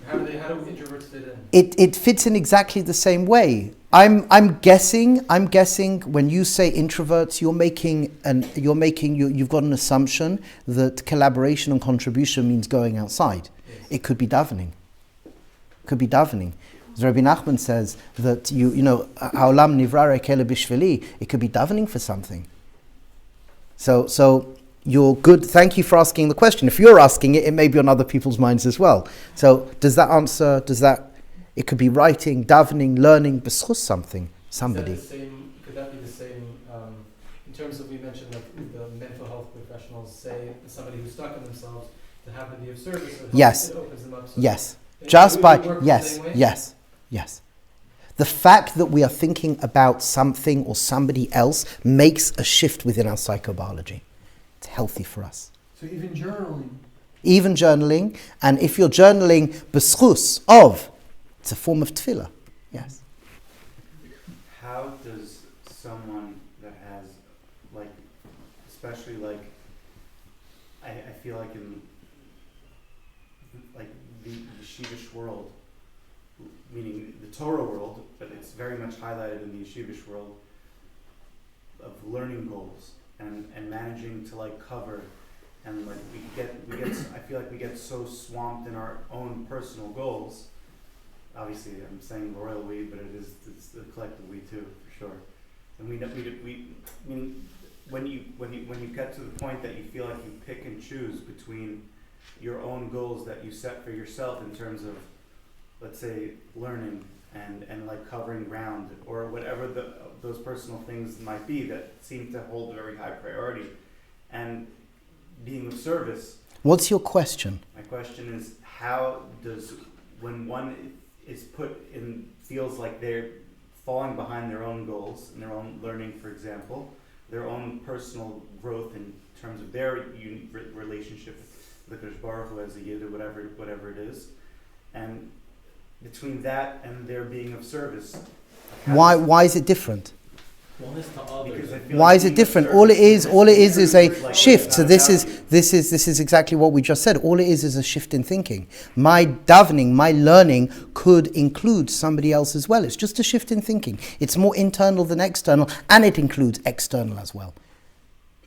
Speaker 2: How do introverts fit in?
Speaker 1: It fits in exactly the same way. I'm guessing when you say introverts, you've got an assumption that collaboration and contribution means going outside.
Speaker 2: Yes.
Speaker 1: It could be davening. As Rabbi Nachman says that Ha'olam nivra rekele bishvili, it could be davening for something. So you're good. Thank you for asking the question. If you're asking it, it may be on other people's minds as well. So does that answer? It could be writing, davening, learning, b'schus something, somebody.
Speaker 2: Could that be the same in terms of, we mentioned like the mental health professionals say somebody who's stuck in themselves to have them be of service? Or
Speaker 1: Yes.
Speaker 2: It opens them up. So
Speaker 1: Yes.
Speaker 2: it
Speaker 1: Just
Speaker 2: would
Speaker 1: by
Speaker 2: work the
Speaker 1: yes,
Speaker 2: same way?
Speaker 1: yes. The fact that we are thinking about something or somebody else makes a shift within our psychobiology. It's healthy for us.
Speaker 6: So even journaling.
Speaker 1: Even journaling, and if you're journaling b'schus of, it's a form of tefillah. Yes.
Speaker 8: How does someone that has, like, especially like, I feel like in like the yeshivish world, meaning the Torah world, but it's very much highlighted in the yeshivish world, of learning goals and managing to like cover, and like we get I feel like we get so swamped in our own personal goals. Obviously, I'm saying the royal we, but it's the collective we too, for sure. And we I mean, when you get to the point that you feel like you pick and choose between your own goals that you set for yourself in terms of, let's say, learning and like covering ground or whatever those personal things might be that seem to hold a very high priority, and being of service.
Speaker 1: What's your question?
Speaker 8: My question is, how does, when one is put in, feels like they're falling behind their own goals and their own learning, for example, their own personal growth in terms of their relationship with the Kodesh Baruch Hu as a Yid or whatever it is, and between that and their being of service.
Speaker 1: Why is it different?
Speaker 8: Because I feel
Speaker 1: Why
Speaker 8: like
Speaker 1: is it
Speaker 8: being of
Speaker 1: different?
Speaker 8: service
Speaker 1: All it is a
Speaker 8: like
Speaker 1: shift. So this
Speaker 8: without
Speaker 1: is exactly what we just said. All it is a shift in thinking. My davening, my learning could include somebody else as well. It's just a shift in thinking. It's more internal than external, and it includes external as well.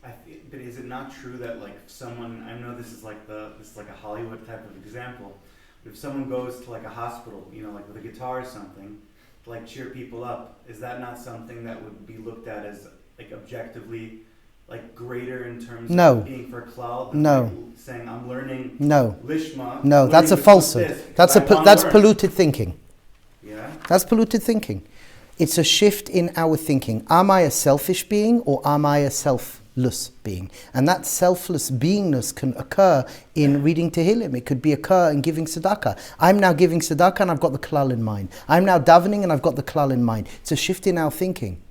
Speaker 8: But is it not true that like someone, I know this is like a Hollywood type of example, but if someone goes to like a hospital, like with a guitar or something, to like cheer people up, is that not something that would be looked at as like objectively like greater in terms of being for klal than like saying I'm learning lishma?
Speaker 1: No, that's a falsehood. That's polluted thinking.
Speaker 8: Yeah?
Speaker 1: That's polluted thinking. It's a shift in our thinking. Am I a selfish being or am I a selfless being? And that selfless beingness can occur in reading Tehillim. It could occur in giving tzedakah. I'm now giving tzedakah and I've got the klal in mind. I'm now davening and I've got the klal in mind. It's a shift in our thinking.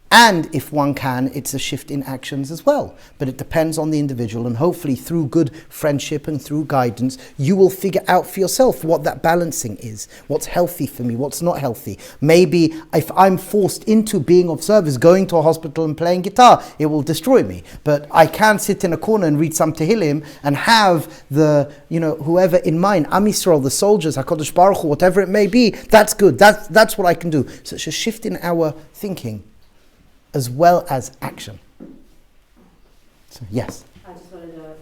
Speaker 1: And if one can, it's a shift in actions as well. But it depends on the individual, and hopefully through good friendship and through guidance, you will figure out for yourself what that balancing is. What's healthy for me, what's not healthy. Maybe if I'm forced into being of service, going to a hospital and playing guitar, it will destroy me. But I can sit in a corner and read some Tehillim and have the, whoever in mind, Am Yisrael, the soldiers, HaKadosh Baruch Hu, whatever it may be, that's good. That's what I can do. So it's a shift in our thinking as well as action. So, yes.
Speaker 4: I just wanted to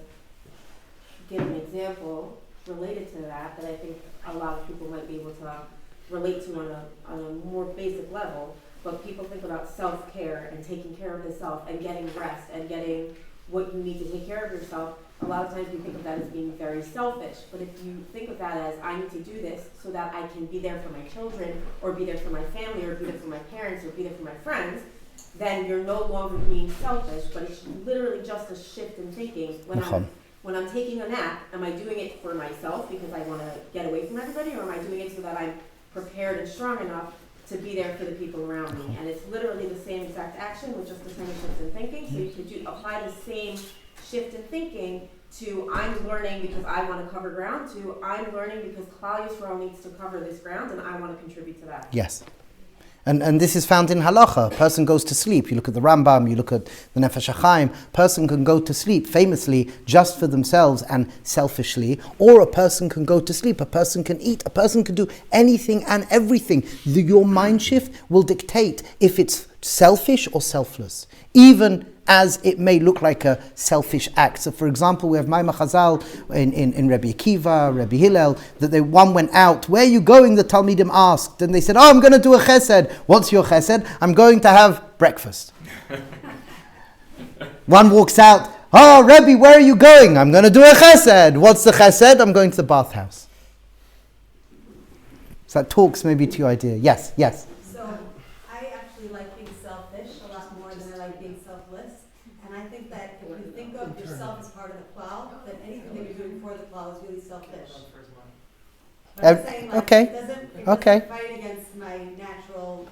Speaker 4: give an example related to that I think a lot of people might be able to relate to on a more basic level. But people think about self-care and taking care of the self and getting rest and getting what you need to take care of yourself. A lot of times we think of that as being very selfish. But if you think of that as, I need to do this so that I can be there for my children, or be there for my family, or be there for my parents, or be there for my friends, then you're no longer being selfish, but it's literally just a shift in thinking. When I'm taking a nap, am I doing it for myself because I want to get away from everybody, or am I doing it so that I'm prepared and strong enough to be there for the people around me? And it's literally the same exact action with just the same shift in thinking. So you could apply the same shift in thinking to I'm learning because I want to cover ground to I'm learning because Klal Yisrael needs to cover this ground and I want to contribute to that.
Speaker 1: Yes. And this is found in halacha. A person goes to sleep. You look at the Rambam, you look at the Nefesh HaChaim. A person can go to sleep famously just for themselves and selfishly, or a person can go to sleep. A person can eat. A person can do anything and everything. Your mind shift will dictate if it's selfish or selfless, even as it may look like a selfish act. So, for example, we have Maimah Chazal in Rabbi Akiva, Rabbi Hillel, that one went out. Where are you going? The Talmidim asked. And they said, I'm going to do a chesed. What's your chesed? I'm going to have breakfast. One walks out. Oh, Rabbi, where are you going? I'm going to do a chesed. What's the chesed? I'm going to the bathhouse. So that talks maybe to your idea. Yes.
Speaker 9: So I actually like being selfish a lot more than I like being selfless. And I think that if you think of yourself as part of the klal, then anything that you're doing for the klal is really selfish. But I'm saying, like,
Speaker 1: okay.
Speaker 9: it doesn't fight against my natural...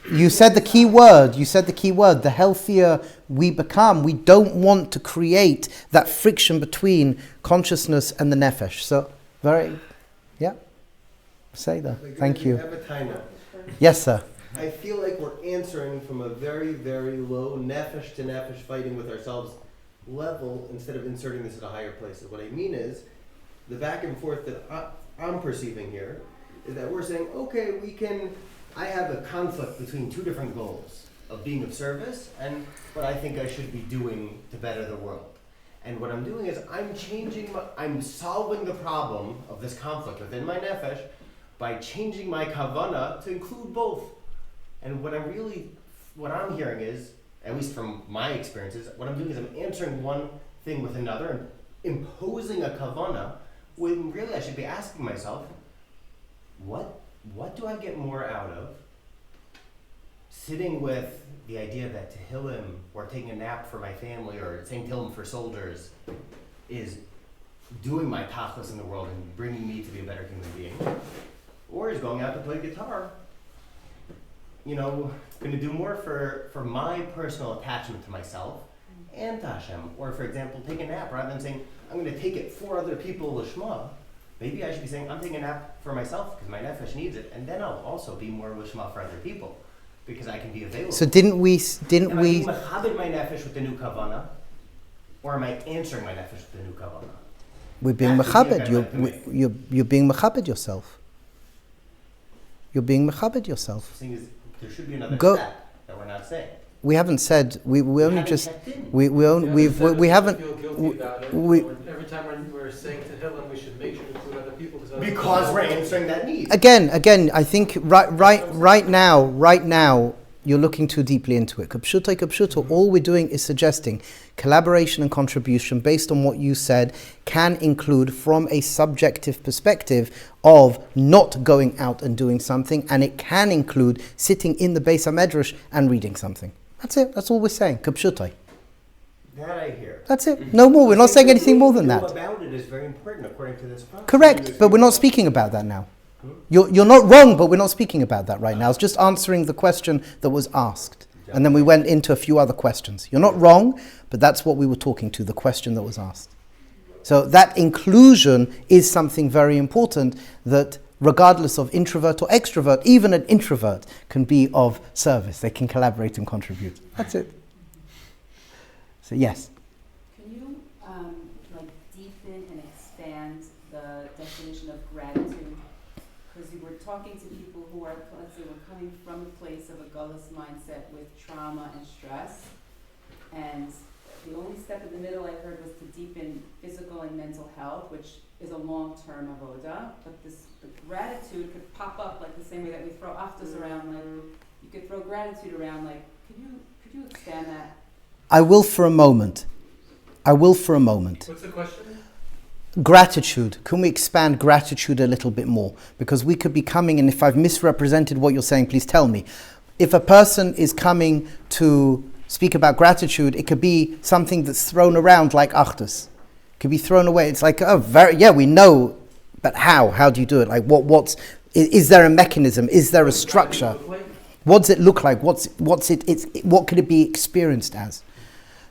Speaker 1: You said the key word. The healthier we become, we don't want to create that friction between consciousness and the nefesh. So, say that. Thank you. Yes, sir.
Speaker 10: I feel like we're answering from a very, very low nefesh to nefesh fighting with ourselves level instead of inserting this at a higher place. What I mean is, the back and forth that I'm perceiving here is that we're saying, okay, I have a conflict between two different goals of being of service and what I think I should be doing to better the world. And what I'm doing is I'm solving the problem of this conflict within my nefesh by changing my kavana to include both. And what I'm hearing is, at least from my experiences, what I'm doing is I'm answering one thing with another and imposing a kavana when really I should be asking myself, what do I get more out of sitting with the idea that Tehillim or taking a nap for my family or saying Tehillim for soldiers is doing my tachlis in the world and bringing me to be a better human being, or is going out to play guitar, going to do more for my personal attachment to myself and to Hashem. Or, for example, take a nap rather than saying, I'm going to take it for other people lishma. Maybe I should be saying, I'm taking a nap for myself because my nefesh needs it, and then I'll also be more lishma for other people because I can be available.
Speaker 1: So didn't we?
Speaker 10: Am I being mechabed my nefesh with the new kavana, or am I answering my nefesh with the new kavana?
Speaker 1: We're being mechabed. You're being mechabed yourself. You're being mechabed yourself.
Speaker 10: The thing is, there should be another step that we're not saying.
Speaker 1: We haven't said. We only just. We haven't.
Speaker 2: Every time we're saying Tehillim, we should make sure to include other people
Speaker 10: because we're answering that need.
Speaker 1: Again, I think right now, you're looking too deeply into it. Kapshuta, all we're doing is suggesting collaboration and contribution based on what you said can include from a subjective perspective of not going out and doing something, and it can include sitting in the Beis HaMedrash and reading something. That's it. That's all we're saying. Kapshuta.
Speaker 10: That I hear.
Speaker 1: That's it. No more. We're not saying anything more than that.
Speaker 10: About it is very important according to this process.
Speaker 1: Correct, but we're not speaking about that now. You're not wrong, but we're not speaking about that right now. It's just answering the question that was asked. And then we went into a few other questions. You're not wrong, but that's what we were talking to, the question that was asked. So that inclusion is something very important, that regardless of introvert or extrovert, even an introvert can be of service. They can collaborate and contribute. That's it. So yes.
Speaker 3: Can you deepen and expand the definition of gratitude? Because you were talking to people who are, let's say, were coming from a place of a gullus mindset with trauma and stress, and the only step in the middle I heard was to deepen physical and mental health, which is a long-term avoda, but the gratitude could pop up like the same way that we throw aftas around, like you could throw gratitude around, like could you expand that?
Speaker 1: I will for a moment. What's
Speaker 2: the question?
Speaker 1: Gratitude. Can we expand gratitude a little bit more? Because we could be coming, and if I've misrepresented what you're saying, please tell me. If a person is coming to speak about gratitude, it could be something that's thrown around like achtus. It could be thrown away. It's like, we know, but how? How do you do it? Like, is there a mechanism? Is there a structure? What does it look like? What could it be experienced as?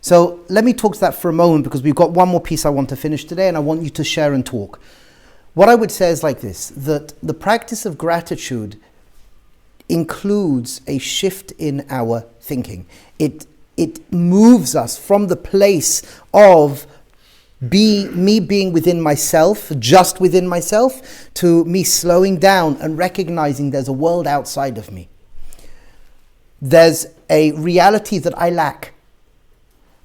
Speaker 1: So let me talk to that for a moment, because we've got one more piece I want to finish today, and I want you to share and talk. What I would say is like this, that the practice of gratitude includes a shift in our thinking. It moves us from the place of me being within myself, just within myself, to me slowing down and recognizing there's a world outside of me. There's a reality that I lack.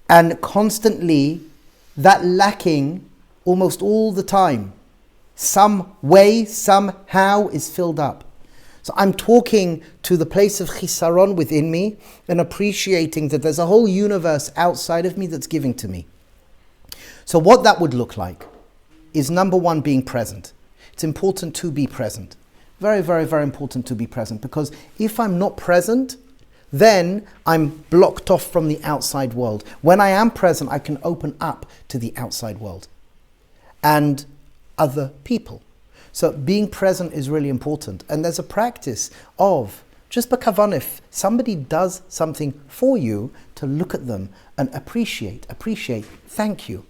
Speaker 1: And constantly, that lacking, almost all the time, some way, somehow is filled up. So I'm talking to the place of chisaron within me and appreciating that there's a whole universe outside of me that's giving to me. So what that would look like is, number one, being present. It's important to be present. Very, very, very important to be present, because if I'm not present, then I'm blocked off from the outside world. When I am present, I can open up to the outside world and other people. So being present is really important. And there's a practice of, just b'kavan, if somebody does something for you, to look at them and appreciate, thank you.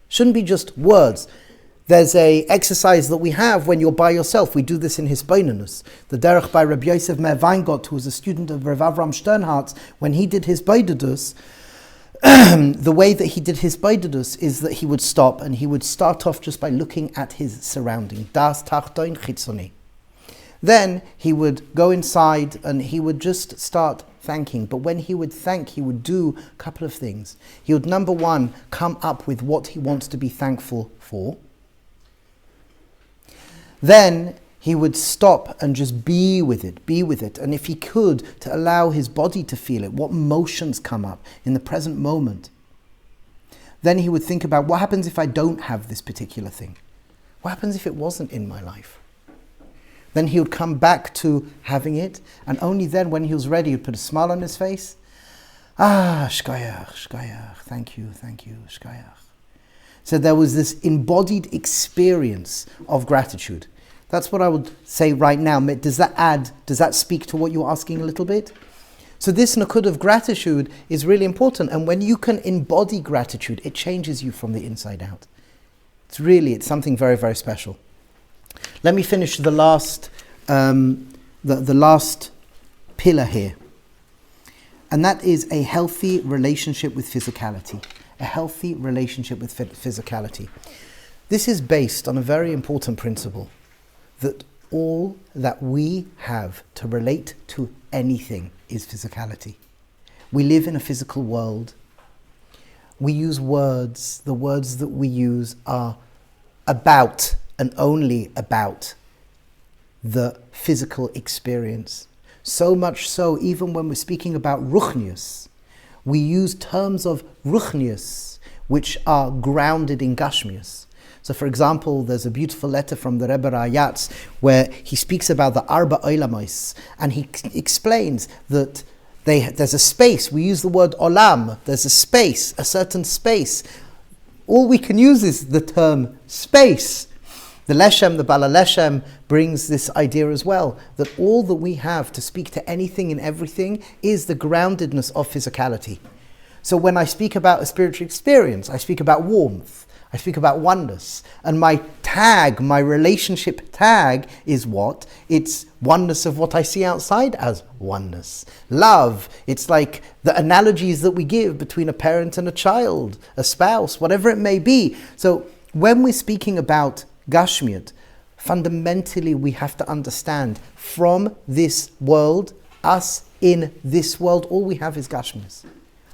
Speaker 1: Shouldn't be just words. There's a exercise that we have when you're by yourself. We do this in Hisbeinenus. The derech by Rabbi Yosef Meir Weingott, who was a student of Rav Avram Sternhartz, when he did his Beidudus, the way that he did his Beidudus is that he would stop and he would start off just by looking at his surrounding. Das tachtoin chitzoni. Then he would go inside and he would just start thanking. But when he would thank, he would do a couple of things. He would, number one, come up with what he wants to be thankful for. Then he would stop and just be with it. And if he could, to allow his body to feel it, what emotions come up in the present moment. Then he would think about, what happens if I don't have this particular thing? What happens if it wasn't in my life? Then he would come back to having it, and only then, when he was ready, he would put a smile on his face. Shkayach, thank you, shkayach. So there was this embodied experience of gratitude. That's what I would say right now. Does that speak to what you're asking a little bit? So this nakud of gratitude is really important. And when you can embody gratitude, it changes you from the inside out. It's something very, very special. Let me finish the last pillar here. And that is a healthy relationship with physicality. A healthy relationship with physicality. This is based on a very important principle, that all that we have to relate to anything is physicality. We live in a physical world. We use words. The words that we use are about and only about the physical experience. So much so, even when we're speaking about ruchnius, we use terms of ruchnius which are grounded in gashmius. So, for example, there's a beautiful letter from the Rebbe Rayatz where he speaks about the Arba Olamos, and he explains that there's a space. We use the word olam. There's a space, a certain space. All we can use is the term space. The Leshem, the Bala Leshem, brings this idea as well, that all that we have to speak to anything and everything is the groundedness of physicality. So when I speak about a spiritual experience, I speak about warmth. I speak about oneness, and my relationship tag is what? It's oneness of what I see outside as oneness. Love, it's like the analogies that we give between a parent and a child, a spouse, whatever it may be. So when we're speaking about Gashmiut, fundamentally we have to understand from this world, us in this world, all we have is Gashmiut.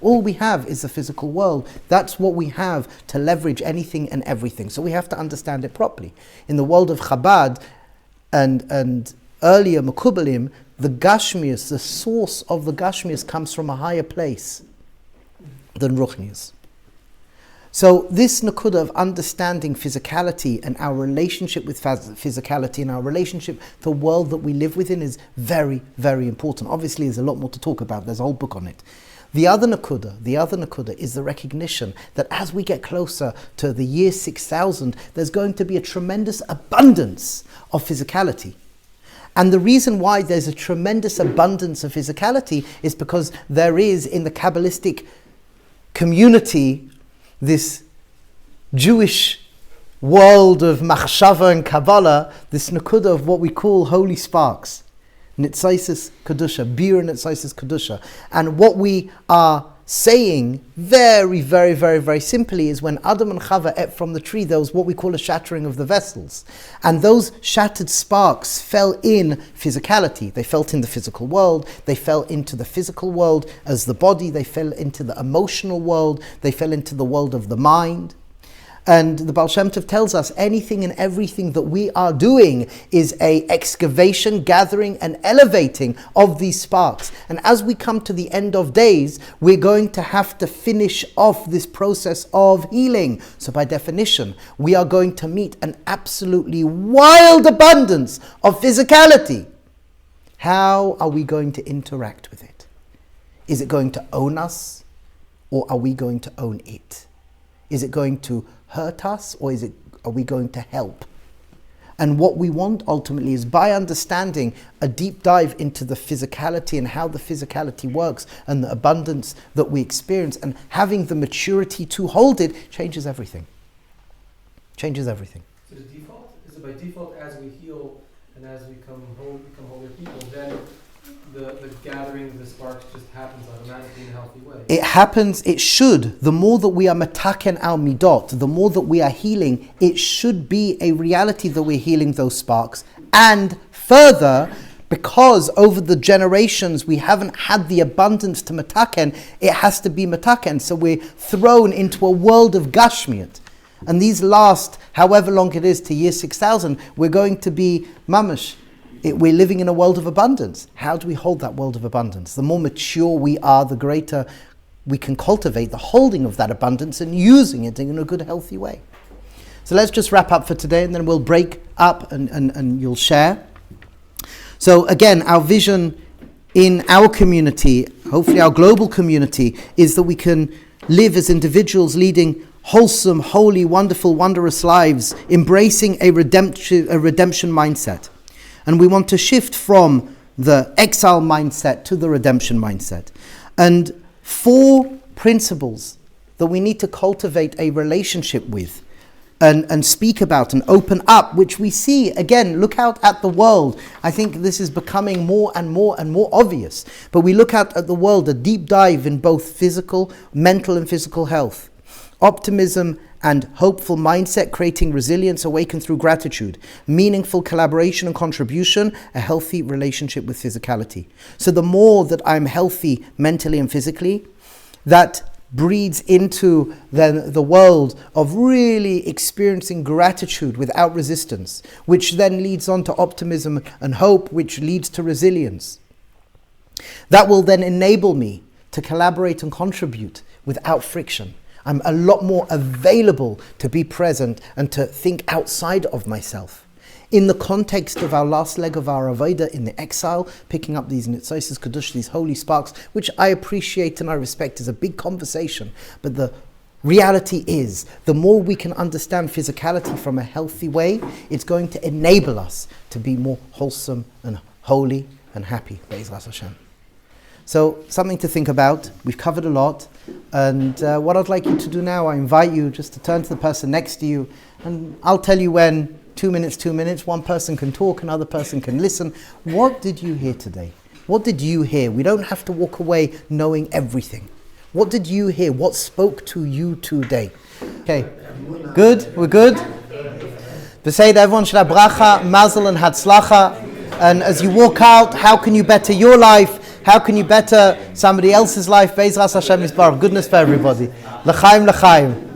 Speaker 1: All we have is the physical world. That's what we have to leverage anything and everything. So we have to understand it properly. In the world of Chabad and earlier Mekubalim, the Gashmius, the source of the Gashmius comes from a higher place than Ruchnius. So this nakuda of understanding physicality and our relationship with physicality and our relationship to the world that we live within is very, very important. Obviously, there's a lot more to talk about. There's a whole book on it. The other nakuda is the recognition that as we get closer to the year 6000, there's going to be a tremendous abundance of physicality. And the reason why there's a tremendous abundance of physicality is because there is, in the Kabbalistic community, this Jewish world of machshava and Kabbalah, this nakuda of what we call holy sparks, nitzaisis kedusha, bir nitzaisis kedusha. And what we are saying very, very, very, very simply is when Adam and Chava ate from the tree, there was what we call a shattering of the vessels. And those shattered sparks fell in physicality. They fell in the physical world. They fell into the physical world as the body. They fell into the emotional world. They fell into the world of the mind. And the Baal Shem Tov tells us anything and everything that we are doing is a excavation, gathering and elevating of these sparks. And as we come to the end of days, we're going to have to finish off this process of healing. So by definition, we are going to meet an absolutely wild abundance of physicality. How are we going to interact with it? Is it going to own us, or are we going to own it? Is it going to hurt us, or are we going to help? And what we want ultimately is, by understanding a deep dive into the physicality and how the physicality works and the abundance that we experience, and having the maturity to hold it, changes everything. Changes everything.
Speaker 2: So the default? Is it by default as we heal and as we become holier people, then the gathering of the sparks just happens automatically in a healthy way?
Speaker 1: It happens, it should. The more that we are metaken al midot, the more that we are healing, it should be a reality that we're healing those sparks. And further, because over the generations we haven't had the abundance to metaken, it has to be metaken. So we're thrown into a world of gashmiut. And these last, however long it is, to year 6,000, we're going to be mamash. We're living in a world of abundance. How do we hold that world of abundance? The more mature we are, the greater we can cultivate the holding of that abundance and using it in a good, healthy way. So let's just wrap up for today, and then we'll break up and you'll share. So again, our vision in our community, hopefully our global community, is that we can live as individuals leading wholesome, holy, wonderful, wondrous lives, embracing a redemption mindset. And we want to shift from the exile mindset to the redemption mindset. And 4 principles that we need to cultivate a relationship with and speak about and open up, which we see, again, look out at the world. I think this is becoming more and more and more obvious. But we look out at the world, a deep dive in both physical, mental and physical health. Optimism and hopeful mindset, creating resilience awakened through gratitude, meaningful collaboration and contribution, a healthy relationship with physicality. So the more that I'm healthy mentally and physically, that breeds into then the world of really experiencing gratitude without resistance, which then leads on to optimism and hope, which leads to resilience. That will then enable me to collaborate and contribute without friction. I'm a lot more available to be present and to think outside of myself. In the context of our last leg of our Avodah in the exile, picking up these Nitzaisis Kedush, these holy sparks, which I appreciate and I respect, is a big conversation. But the reality is, the more we can understand physicality from a healthy way, it's going to enable us to be more wholesome and holy and happy. Be'ezras Hashem. So, something to think about. We've covered a lot. And what I'd like you to do now, I invite you just to turn to the person next to you, and I'll tell you when. 2 minutes, one person can talk, another person can listen. What did you hear today? What did you hear? We don't have to walk away knowing everything. What did you hear? What spoke to you today? Okay, good? We're good? B'seid, everyone should have bracha, mazel and hatzlacha. And as you walk out, how can you better your life? How can you better somebody else's life? Be'ezras Hashem Yisbarach. Goodness for everybody. L'chaim, l'chaim.